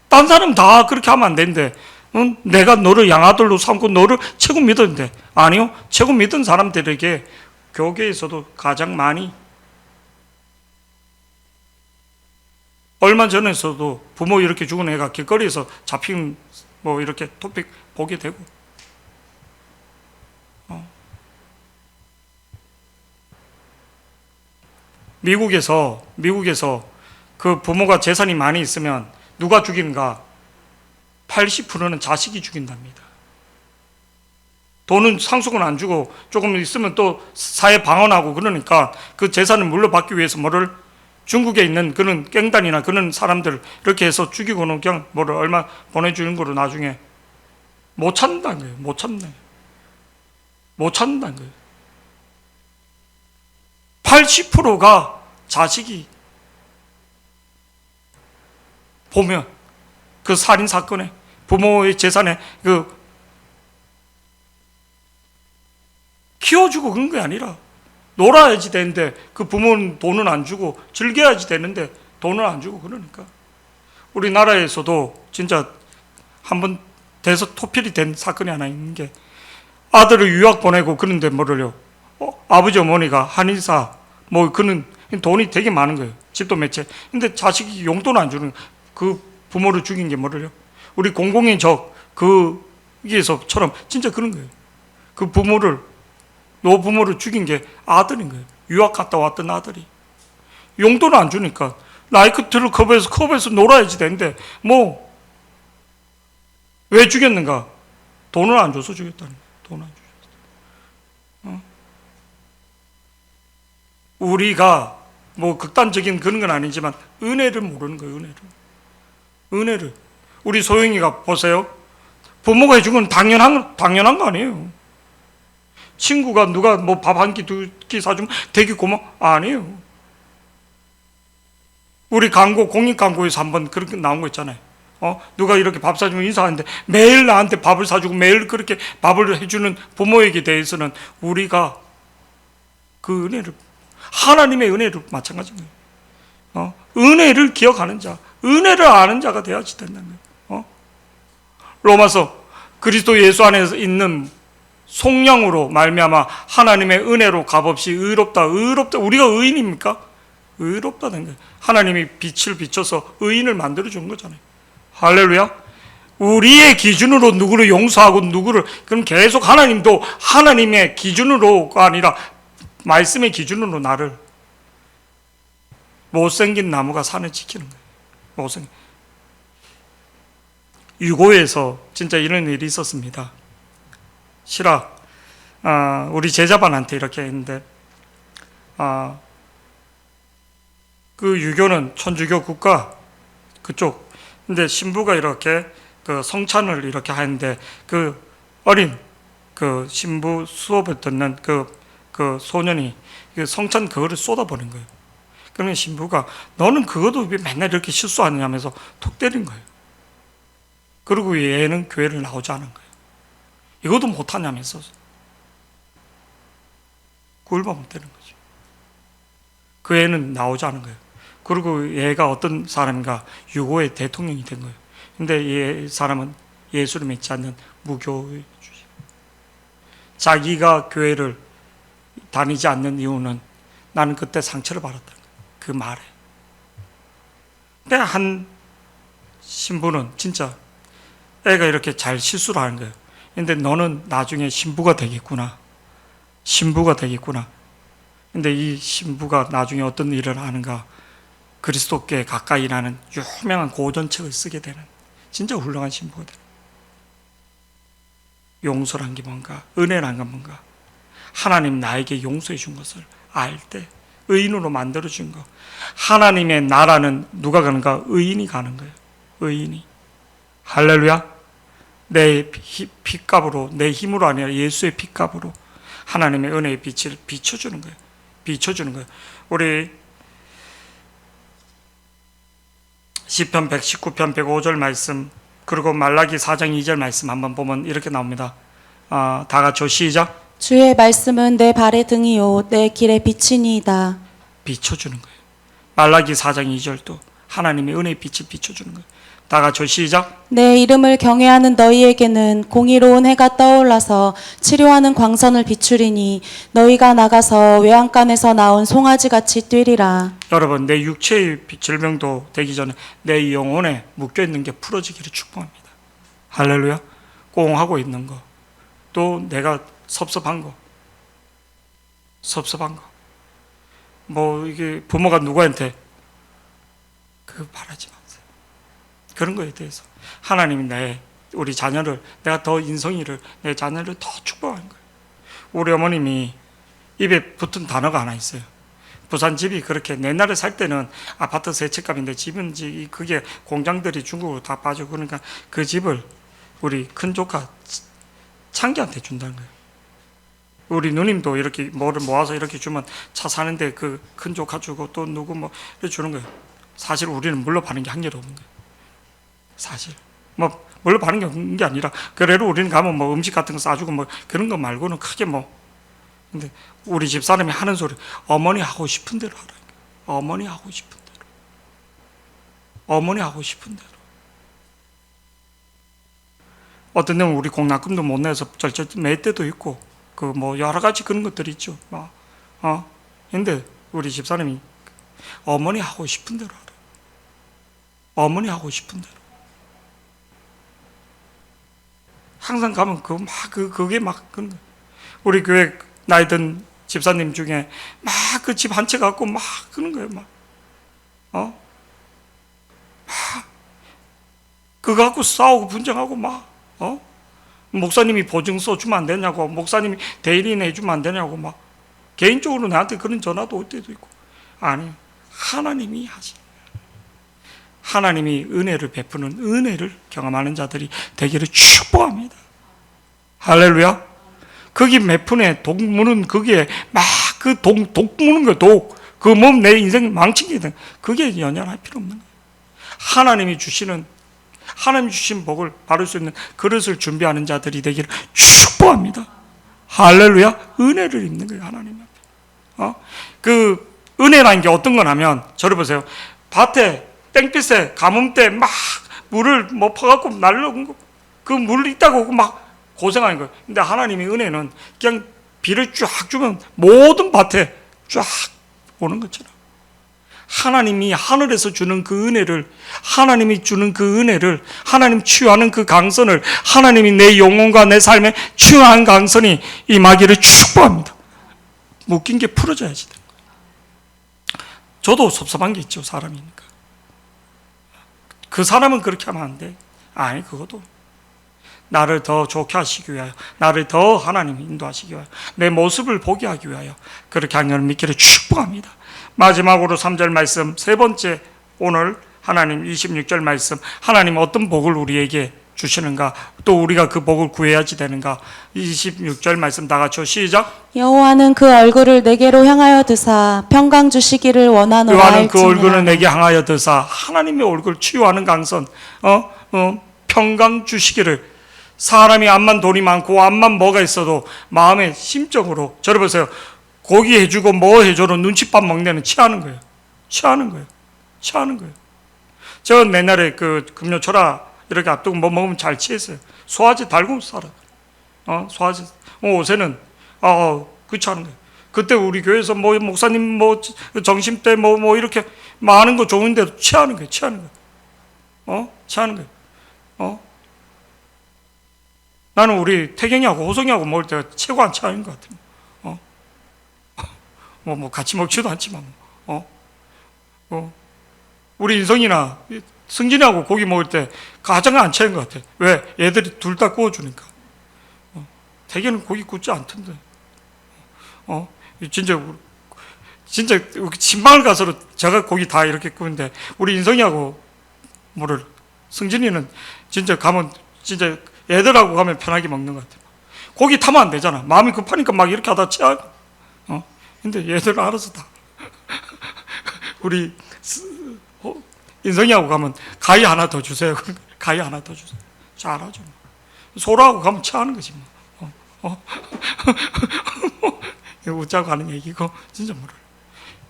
딴 사람 다 그렇게 하면 안 되는데 내가 너를 양아들로 삼고 너를 최고 믿었는데, 아니요. 최고 믿은 사람들에게 교계에서도 가장 많이, 얼마 전에서도 부모 이렇게 죽은 애가 길거리에서 잡힌 뭐 이렇게 토픽 보게 되고, 미국에서 그 부모가 재산이 많이 있으면 누가 죽이는가? 80%는 자식이 죽인답니다. 돈은 상속은 안 주고 조금 있으면 또 사회 방언하고 그러니까 그 재산을 물려받기 위해서 뭐를, 중국에 있는 그런 깽단이나 그런 사람들 이렇게 해서 죽이고는 그냥 뭐를 얼마 보내주는 거로 나중에 못 찾는다는 거예요. 못 찾는다는 거예요. 80%가 자식이 보면 그 살인 사건에 부모의 재산에 그 키워주고 그런 게 아니라 놀아야지 되는데 그 부모는 돈은 안 주고 즐겨야지 되는데 돈을 안 주고 그러니까. 우리나라에서도 진짜 한번 대서토필이 된 사건이 하나 있는 게, 아들을 유학 보내고 그런데 뭐를요, 아버지 어머니가 한의사 뭐 그는 돈이 되게 많은 거예요. 집도 몇 채. 근데 자식이 용돈 안 주는, 그 부모를 죽인 게 뭐를요, 우리 공공의 적 거기에서처럼 진짜 그런 거예요. 그 부모를, 노부모를 죽인 게 아들인 거예요. 유학 갔다 왔던 아들이. 용돈을 안 주니까 나이트를 컵에서 놀아야지 되는데 뭐 왜 죽였는가? 돈을 안 줘서 죽였다는 거예요. 돈을 안 줘서. 우리가 뭐 극단적인 그런 건 아니지만 은혜를 모르는 거예요. 은혜를. 우리 소영이가 보세요. 부모가 해준 건 당연한 거 아니에요. 친구가 누가 뭐 밥 한 끼 두 끼 사주면 되게 아니에요. 우리 광고, 공익 광고에서 한번 그렇게 나온 거 있잖아요. 누가 이렇게 밥 사주면 인사하는데 매일 나한테 밥을 사주고 매일 그렇게 밥을 해주는 부모에게 대해서는 우리가 그 은혜를, 하나님의 은혜를 마찬가지인 거예요. 은혜를 기억하는 자, 은혜를 아는 자가 되어야지 된다는 거예요. 로마서 그리스도 예수 안에 있는 속량으로 말미암아 하나님의 은혜로 값없이 의롭다. 우리가 의인입니까? 의롭다는 거예요. 하나님이 빛을 비춰서 의인을 만들어 준 거잖아요. 할렐루야. 우리의 기준으로 누구를 용서하고 누구를, 그럼 계속 하나님도 하나님의 기준으로가 아니라 말씀의 기준으로 나를, 못생긴 나무가 산을 지키는 거예요. 못생긴. 유고에서 진짜 이런 일이 있었습니다. 실화, 우리 제자반한테 이렇게 했는데, 그 유교는 천주교 국가 그쪽, 근데 신부가 이렇게 그 성찬을 이렇게 하는데, 그 어린 그 신부 수업을 듣는 그 소년이 그 성찬 그거를 쏟아버린 거예요. 그러면 신부가 너는 그것도 왜 맨날 이렇게 실수하느냐면서 톡 때린 거예요. 그리고 얘는 교회를 나오지 않은 거예요. 이것도 못하냐면서 굴밥 못 되는 거죠. 그 애는 나오지 않은 거예요. 그리고 얘가 어떤 사람인가, 유고의 대통령이 된 거예요. 근데 이 사람은 예수를 믿지 않는 무교의 주지. 자기가 교회를 다니지 않는 이유는 나는 그때 상처를 받았다는 거예요. 그 말에. 근데 한 신부는 진짜 애가 이렇게 잘 실수를 하는 거예요. 근데 너는 나중에 신부가 되겠구나. 신부가 되겠구나. 근데 이 신부가 나중에 어떤 일을 하는가, 그리스도께 가까이라는 유명한 고전책을 쓰게 되는 진짜 훌륭한 신부가 되는. 용서란 게 뭔가, 은혜란 게 뭔가, 하나님 나에게 용서해 준 것을 알 때 의인으로 만들어 준 거. 하나님의 나라는 누가 가는가? 의인이 가는 거예요. 의인이. 할렐루야. 내 피값으로, 내 힘으로 아니라 예수의 피값으로 하나님의 은혜의 빛을 비춰주는 거예요. 비춰주는 거예요. 우리 시편 119편 105절 말씀, 그리고 말라기 4장 2절 말씀 한번 보면 이렇게 나옵니다. 다 같이 시작. 주의 말씀은 내 발의 등이요 내 길의 빛이니이다. 비춰주는 거예요. 말라기 4장 2절도 하나님의 은혜의 빛을 비춰주는 거예요. 다 같이 시작. 내 이름을 경외하는 너희에게는 공의로운 해가 떠올라서 치료하는 광선을 비추리니 너희가 나가서 외양간에서 나온 송아지같이 뛰리라. 여러분, 내 육체의 질병도 되기 전에 내 영혼에 묶여있는 게 풀어지기를 축복합니다. 할렐루야. 꽁하고 있는 거, 또 내가 섭섭한 거, 뭐 이게 부모가 누구한테 그거 바라지 마세요. 그런 거에 대해서 하나님이 우리 자녀를, 내가 더 인성이를, 내 자녀를 더 축복하는 거예요. 우리 어머님이 입에 붙은 단어가 하나 있어요. 부산 집이 그렇게, 옛날에 살 때는 아파트 세 채값인데 집은 그게 공장들이 중국으로 다 빠지고, 그러니까 그 집을 우리 큰 조카 창기한테 준다는 거예요. 우리 누님도 이렇게 뭐를 모아서 이렇게 주면 차 사는데 그 큰 조카 주고 또 누구 뭐 이렇게 주는 거예요. 사실 우리는 물러받는 게 한계로 없는 거예요. 사실 뭐 물러받는 게 없는 게 아니라, 그래도 우리는 가면 뭐 음식 같은 거 싸주고 뭐 그런 거 말고는 크게 뭐. 근데 우리 집사람이 하는 소리, 어머니 하고 싶은 대로 하라. 어머니 하고 싶은 대로. 어머니 하고 싶은 대로. 어떤 데는 우리 공납금도 못 내서 절절 매 때도 있고, 그 뭐 여러 가지 그런 것들이 있죠. 근데 우리 집사람이 어머니 하고 싶은 대로 하라. 어머니 하고 싶은 대로. 항상 가면 그게 막 그런 거예요. 우리 교회 나이 든 집사님 중에 막 그 집 한 채 갖고 막 그런 거예요. 그거 갖고 싸우고 분쟁하고 목사님이 보증서 주면 안 되냐고, 목사님이 대리인 해주면 안 되냐고 막 개인적으로 나한테 그런 전화도 올 때도 있고. 아니, 하나님이 하시. 하나님이 은혜를 베푸는, 은혜를 경험하는 자들이 되기를 축복합니다. 할렐루야. 거기 몇 푼에 독 무는, 거기에 막 그 독 무는 거야, 독. 그 몸 내 인생 망치게 그게 연연할 필요 없는 거예요. 하나님 주신 복을 받을 수 있는 그릇을 준비하는 자들이 되기를 축복합니다. 할렐루야. 은혜를 입는 거예요, 하나님 앞에. 그 은혜라는 게 어떤 거냐면, 저를 보세요. 밭에 땡볕에 가뭄때 막 물을 뭐 퍼갖고 날려온 거, 그 물 있다고 막 고생하는 거예요. 근데 하나님의 은혜는 그냥 비를 쫙 주면 모든 밭에 쫙 오는 것처럼, 하나님이 하늘에서 주는 그 은혜를, 하나님이 주는 그 은혜를, 하나님 치유하는 그 강선을, 하나님이 내 영혼과 내 삶에 치유한 강선이 임하기를 축복합니다. 묶인 게 풀어져야지 되는 거예요. 저도 섭섭한 게 있죠, 사람이니까. 그 사람은 그렇게 하면 안 돼. 아니, 그것도 나를 더 좋게 하시기 위하여, 나를 더 하나님이 인도하시기 위하여, 내 모습을 보게 하기 위하여 그렇게 하나님을 믿기를 축복합니다. 마지막으로 3절 말씀, 세 번째, 오늘 하나님 26절 말씀, 하나님 어떤 복을 우리에게 주시는가, 또 우리가 그 복을 구해야지 되는가. 26절 말씀 다 같이 시작. 여호와는 그 얼굴을 내게로 향하여 드사 평강 주시기를 원하노라 여호와는 그 할지니라. 얼굴을 내게 향하여 드사, 하나님의 얼굴 치유하는 강선, 평강 주시기를. 사람이 암만 돈이 많고 암만 뭐가 있어도 마음의 심적으로, 저를 보세요, 고기 해주고 뭐 해줘도 눈칫밥 먹는 취하는 거예요. 취하는 거예요. 저 옛날에 그 금요철아 이렇게 앞두고 뭐 먹으면 잘 취했어요. 소화제 달고 살아. 소화제. 요새는 그렇지 거예요. 그때 우리 교회에서 뭐 목사님 뭐 정심 때 뭐 이렇게 많은 거 좋은데도 취하는 거예요. 취하는 거예요. 나는 우리 태경이하고 호성이하고 먹을 때가 최고 안 취하는 것 같아요. 뭐 같이 먹지도 않지만, 우리 인성이나 승진이하고 고기 먹을 때 가장 안 취하는 것 같아. 왜? 얘들이 둘 다 구워주니까. 태경은 고기 굽지 않던데. 진짜 신방을 가서도 제가 고기 다 이렇게 구운데, 우리 인성이하고 뭐를, 승진이는 진짜 가면 진짜 애들하고 가면 편하게 먹는 것 같아요. 고기 타면 안 되잖아. 마음이 급하니까 막 이렇게 하다 취하고. 근데 얘들 알아서 다. 우리 인성이하고 가면 가위 하나 더 주세요. 가위 하나 더 주세요. 잘하죠. 소라하고 가면 취하는 거지 뭐. 이거 웃자고 하는 얘기고 진짜 뭐를.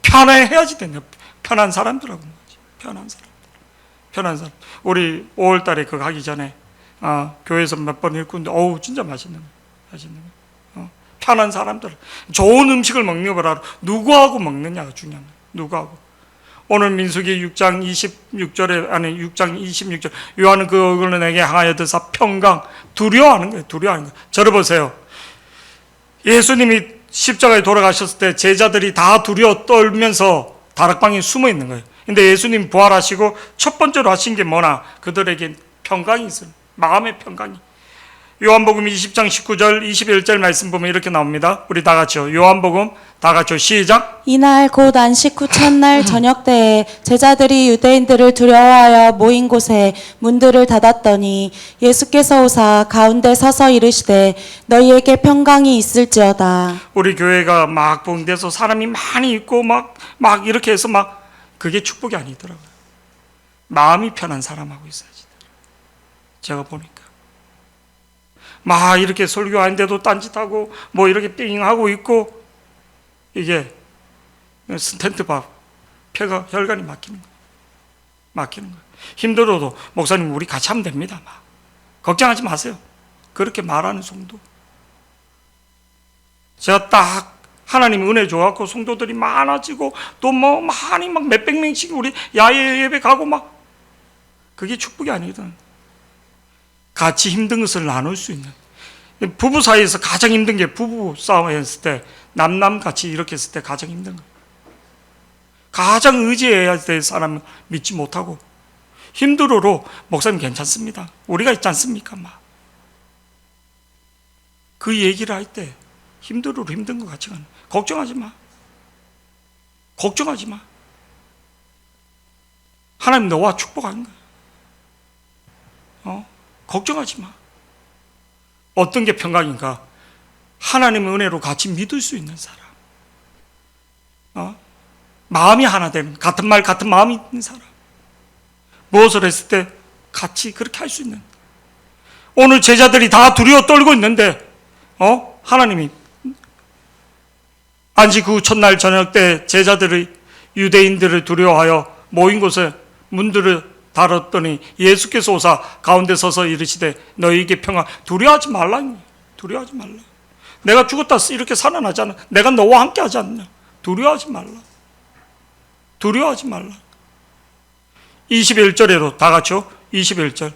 편해야지 된다. 편한 사람들하고 뭐지. 편한 사람. 우리 5월 달에 그거 하기 전에 교회에서 몇 번 읽고 있는데 진짜 맛있는 거. 편한 사람들, 좋은 음식을 먹는 거라 누구하고 먹느냐가 중요한 거예요. 누구하고. 오늘 민수기 6장 26절에, 아니 6장 26절, 요한은 그 얼굴을 내게 향하여 드사 평강, 두려워하는 거예요. 저를 보세요. 예수님이 십자가에 돌아가셨을 때 제자들이 다 두려워 떨면서 다락방에 숨어 있는 거예요. 근데 예수님 부활하시고 첫 번째로 하신 게 뭐나, 그들에게 평강이 있어요. 마음의 평강이. 요한복음 20장 19절 21절 말씀 보면 이렇게 나옵니다. 우리 다 같이요. 요한복음 다 같이요. 시작. 이날 곧 안식 후 첫날 저녁 때에 제자들이 유대인들을 두려워하여 모인 곳에 문들을 닫았더니 예수께서 오사 가운데 서서 이르시되 너희에게 평강이 있을지어다. 우리 교회가 막 봉돼서 사람이 많이 있고 막 이렇게 해서 막, 그게 축복이 아니더라고요. 마음이 편한 사람하고 있어야지. 제가 보니까 막 이렇게 설교하는데도 딴짓하고 뭐 이렇게 삥하고 있고, 이게 스텐트 밥 폐가 혈관이 막히는 거예요. 힘들어도 목사님 우리 같이 하면 됩니다. 막 걱정하지 마세요. 그렇게 말하는 성도. 제가 딱 하나님 은혜 줘갖고 성도들이 많아지고 또 뭐 많이 막 몇백 명씩 우리 야외 예배 가고 막, 그게 축복이 아니거든. 같이 힘든 것을 나눌 수 있는. 부부 사이에서 가장 힘든 게 부부 싸움했을 때, 남남 같이 이렇게 했을 때 가장 힘든 거. 가장 의지해야 될 사람을 믿지 못하고, 힘들어도 목사님 괜찮습니다, 우리가 있지 않습니까? 막 그 얘기를 할 때 힘들어도 힘든 것 같지가 않아. 걱정하지 마. 하나님 너와 축복하는 거야. 걱정하지 마. 어떤 게 평강인가? 하나님의 은혜로 같이 믿을 수 있는 사람. 마음이 하나 되는, 같은 말 같은 마음이 있는 사람. 무엇을 했을 때 같이 그렇게 할 수 있는. 오늘 제자들이 다 두려워 떨고 있는데 하나님이 안식 후 첫날 저녁 때 제자들이 유대인들을 두려워하여 모인 곳에 문들을 닫았더니 예수께서 오사 가운데 서서 이르시되 너희에게 평안. 두려워하지 말라. 내가 죽었다 이렇게 살아나지 않아. 내가 너와 함께 하지 않느냐. 두려워하지 말라. 21절에도 다 같이요. 21절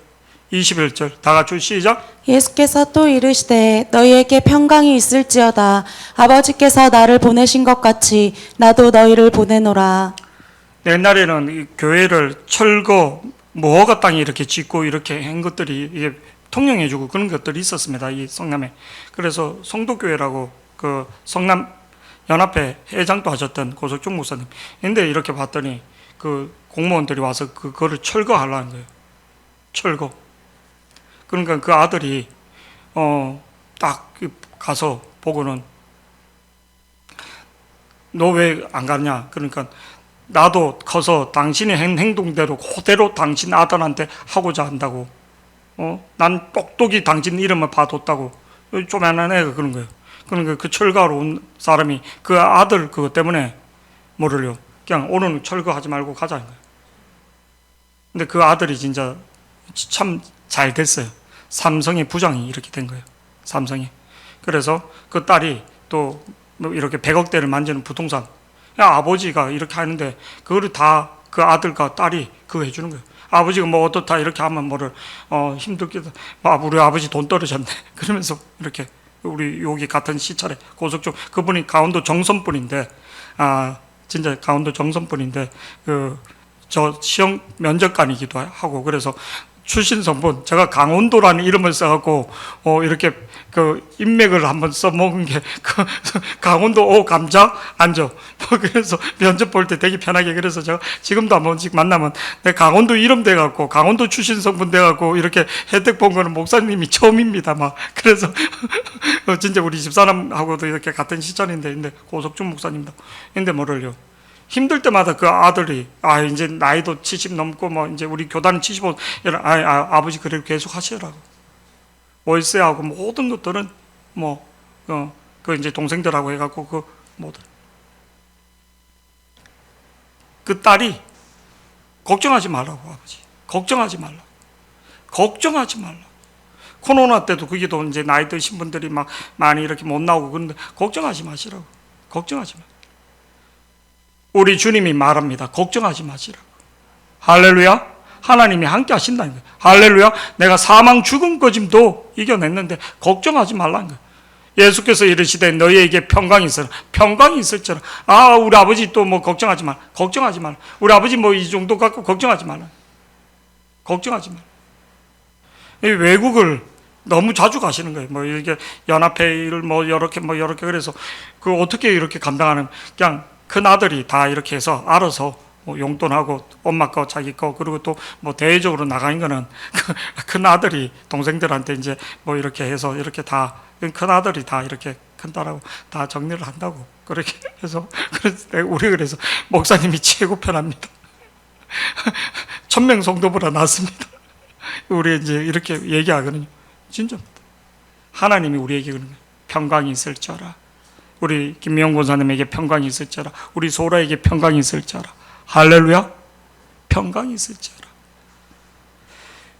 다 같이 시작. 예수께서 또 이르시되 너희에게 평강이 있을지어다. 아버지께서 나를 보내신 것 같이 나도 너희를 보내노라. 옛날에는 이 교회를 철거 무허가 땅에 이렇게 짓고 이렇게 한 것들이 이게 통용해주고 그런 것들이 있었습니다. 이 성남에. 그래서 성도교회라고 그 성남 연합회 회장도 하셨던 고석중 목사님. 근데 이렇게 봤더니 그 공무원들이 와서 그거를 철거하려는 거예요. 철거. 그러니까 그 아들이 딱 가서 보고는 너 왜 안 가냐? 그러니까 나도 커서 당신의 행동대로 그대로 당신 아들한테 하고자 한다고. 난 똑똑히 당신 이름을 봐뒀다고. 조만한 애가 그런 거예요. 그러니까 그 철거하러 온 사람이 그 아들 그것 때문에 뭐를요? 그냥 오늘 철거하지 말고 가자는 거예요. 근데 그 아들이 진짜 참 잘 됐어요. 삼성의 부장이 이렇게 된 거예요. 삼성이. 그래서 그 딸이 또 이렇게 100억대를 만지는 부동산. 야, 아버지가 이렇게 하는데 그거를 다 그 아들과 딸이 그거 해주는 거예요. 아버지가 뭐 어떻다 이렇게 하면 뭐를 힘들게 우리 아버지 돈 떨어졌네. 그러면서 이렇게 우리 여기 같은 시찰에 고속중 그분이 강원도 정선분인데 진짜 강원도 정선분인데 저 시험 면접관이기도 하고 그래서 출신 성분 제가 강원도라는 이름을 써갖고 이렇게 그 인맥을 한번 써먹은 게 강원도 감자 안죠. 그래서 면접 볼 때 되게 편하게 그래서 제가 지금도 한 번씩 만나면 내 강원도 이름 돼갖고 강원도 출신 성분 돼갖고 이렇게 혜택 본 거는 목사님이 처음입니다. 막 그래서 진짜 우리 집사람하고도 이렇게 같은 시절인데 근데 고석준 목사님도 근데 뭐를요? 힘들 때마다 그 아들이 이제 나이도 70 넘고 뭐 이제 우리 교단은 75 아버지 그래도 계속 하시라고 월세하고 모든 것들은 그 이제 동생들하고 해갖고 그 모든 그 딸이 걱정하지 말라고 아버지 걱정하지 말라 코로나 때도 그게 또 이제 나이 드신 분들이 막 많이 이렇게 못 나오고 그런데 걱정하지 마시라고 걱정하지 마. 우리 주님이 말합니다. 걱정하지 마시라고. 할렐루야. 하나님이 함께 하신다는 거예요. 할렐루야. 내가 사망 죽음 거짐도 이겨냈는데 걱정하지 말라는 거예요. 예수께서 이르시되 너희에게 평강이 있으라. 평강이 있을지라. 우리 아버지 또 뭐 걱정하지 마. 걱정하지 말라. 우리 아버지 뭐 이 정도 갖고 걱정하지 말라. 걱정하지 말라. 이 외국을 너무 자주 가시는 거예요. 뭐 이렇게 연합회를 뭐 이렇게 그래서 그 어떻게 이렇게 감당하는 그냥 큰 아들이 다 이렇게 해서 알아서 뭐 용돈하고 엄마 거 자기 거 그리고 또 뭐 대외적으로 나가는 거는 큰 아들이 동생들한테 이제 뭐 이렇게 해서 이렇게 다 큰 아들이 다 이렇게 큰 딸하고 다 정리를 한다고 그렇게 해서 우리 그래서 목사님이 최고 편합니다. 1000명 성도보다 낫습니다. 우리 이제 이렇게 얘기하거든요. 진짜 하나님이 우리에게 그런 거예요. 평강이 있을지어라. 우리 김미영 권사님에게 평강이 있을지어라. 우리 소라에게 평강이 있을지어라. 할렐루야. 평강이 있을지어라.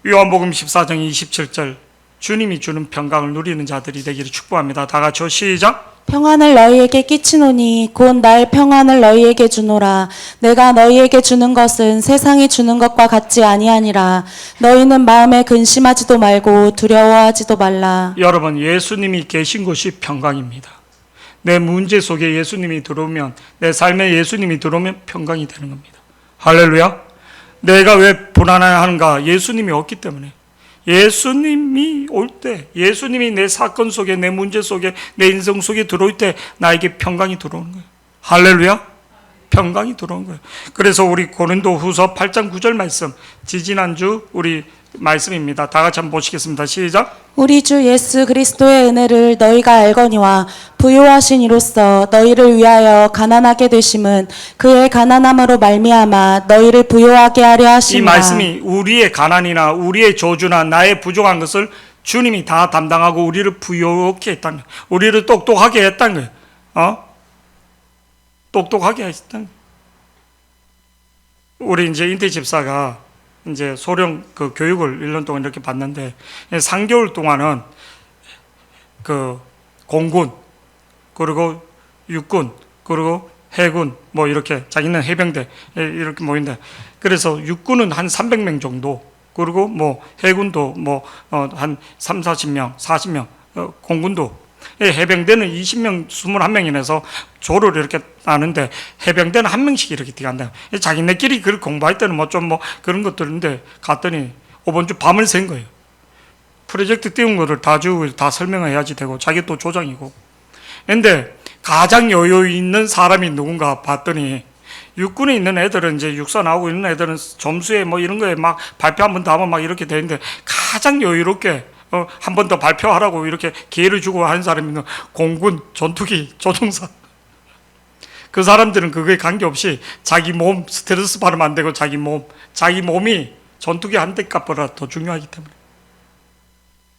요한복음 14장 27절 주님이 주는 평강을 누리는 자들이 되기를 축복합니다. 다 같이요. 시작. 평안을 너희에게 끼치노니 곧 나의 평안을 너희에게 주노라. 내가 너희에게 주는 것은 세상이 주는 것과 같지 아니하니라. 너희는 마음에 근심하지도 말고 두려워하지도 말라. 여러분 예수님이 계신 곳이 평강입니다. 내 문제 속에 예수님이 들어오면 내 삶에 예수님이 들어오면 평강이 되는 겁니다. 할렐루야. 내가 왜 불안해하는가? 예수님이 없기 때문에. 예수님이 올 때 예수님이 내 사건 속에 내 문제 속에 내 인생 속에 들어올 때 나에게 평강이 들어오는 거예요. 할렐루야. 평강이 들어온 거예요. 그래서 우리 고린도후서 8장 9절 말씀 지지난주 우리 말씀입니다. 다 같이 한번 보시겠습니다. 시작. 우리 주 예수 그리스도의 은혜를 너희가 알거니와 부요하신 이로써 너희를 위하여 가난하게 되심은 그의 가난함으로 말미암아 너희를 부요하게 하려 하심이라. 이 말씀이 우리의 가난이나 우리의 저주나 나의 부족한 것을 주님이 다 담당하고 우리를 부요케 했다는 거예요. 우리를 똑똑하게 했다는 거예요. 똑똑하게 했다는 거예요. 우리 이제 인태 집사가 이제 소령 그 교육을 1년 동안 이렇게 받는데 3개월 동안은 그 공군 그리고 육군 그리고 해군 뭐 이렇게 자기는 해병대 이렇게 모인다. 그래서 육군은 한 300명 정도 그리고 뭐 해군도 뭐 한 3, 40명, 40명 공군도 해병대는 20명, 21명이라서 조를 이렇게 하는데 해병대는 한 명씩 이렇게 뛰어간다. 자기네끼리 그걸 공부할 때는 뭐 좀 뭐 그런 것들인데 갔더니 이번 주 밤을 샌 거예요. 프로젝트 띄운 거를 다 주고 다 설명해야지 되고 자기 또 조장이고. 근데 가장 여유 있는 사람이 누군가 봤더니 육군에 있는 애들은 이제 육사 나오고 있는 애들은 점수에 뭐 이런 거에 막 발표 한 번 더 하면 막 이렇게 되는데 가장 여유롭게 한 번 더 발표하라고 이렇게 기회를 주고 하는 사람이 있는 공군 전투기 조종사. 그 사람들은 그거에 관계없이 자기 몸 스트레스 받으면 안 되고 자기 몸이 전투기 한 대 값보다 더 중요하기 때문에.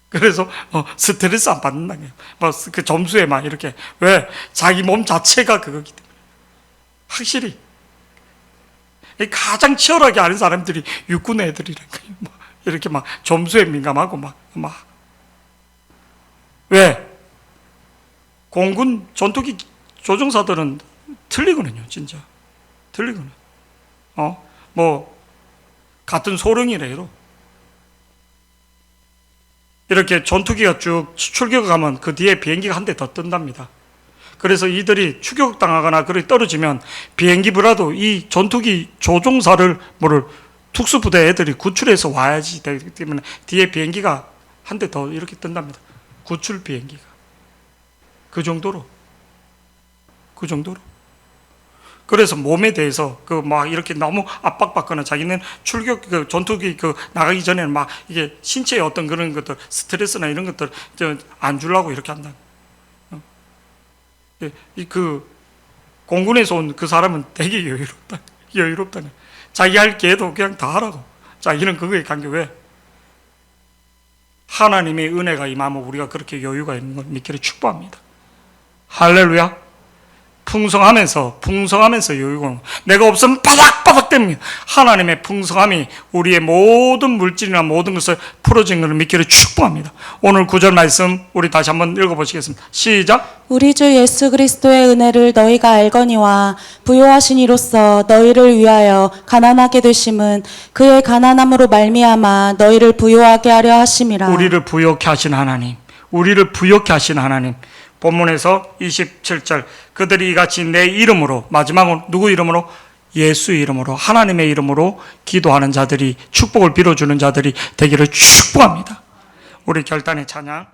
그래서 스트레스 안 받는다. 그 점수에 막 이렇게 왜 자기 몸 자체가 그거기 때문에. 확실히 가장 치열하게 아는 사람들이 육군 애들이라니까. 이렇게 막 점수에 민감하고 막. 왜? 공군 전투기 조종사들은 틀리거든요, 진짜. 틀리거든요. 뭐 같은 소령이래도 이렇게 전투기가 쭉 출격을 가면 그 뒤에 비행기가 한 대 더 뜬답니다. 그래서 이들이 추격당하거나 그렇게 떨어지면 비행기보다도 이 전투기 조종사를 특수부대 애들이 구출해서 와야지 되기 때문에 뒤에 비행기가 한 대 더 이렇게 뜬답니다. 구출 비행기가. 그 정도로. 그래서 몸에 대해서 막 이렇게 너무 압박받거나 자기는 출격 전투기 나가기 전에는 막 이게 신체의 어떤 그런 것들 스트레스나 이런 것들 안 주려고 이렇게 한다. 공군에서 온 그 사람은 되게 여유롭다네. 자기 할 기회도 그냥 다 하라고. 자기는 그거에 관계 왜? 하나님의 은혜가 임하면 우리가 그렇게 여유가 있는 걸 믿기를 축복합니다. 할렐루야. 풍성하면서 여유가 내가 없으면 바닥바닥 됩니다. 하나님의 풍성함이 우리의 모든 물질이나 모든 것을 풀어진 것을 믿기를 축복합니다. 오늘 9절 말씀 우리 다시 한번 읽어보시겠습니다. 시작. 우리 주 예수 그리스도의 은혜를 너희가 알거니와 부요하신 이로써 너희를 위하여 가난하게 되심은 그의 가난함으로 말미암아 너희를 부요하게 하려 하심이라. 우리를 부요케 하신 하나님. 본문에서 27절 그들이 이같이 내 이름으로 마지막으로 누구 이름으로? 예수 이름으로 하나님의 이름으로 기도하는 자들이 축복을 빌어주는 자들이 되기를 축복합니다. 우리 결단의 찬양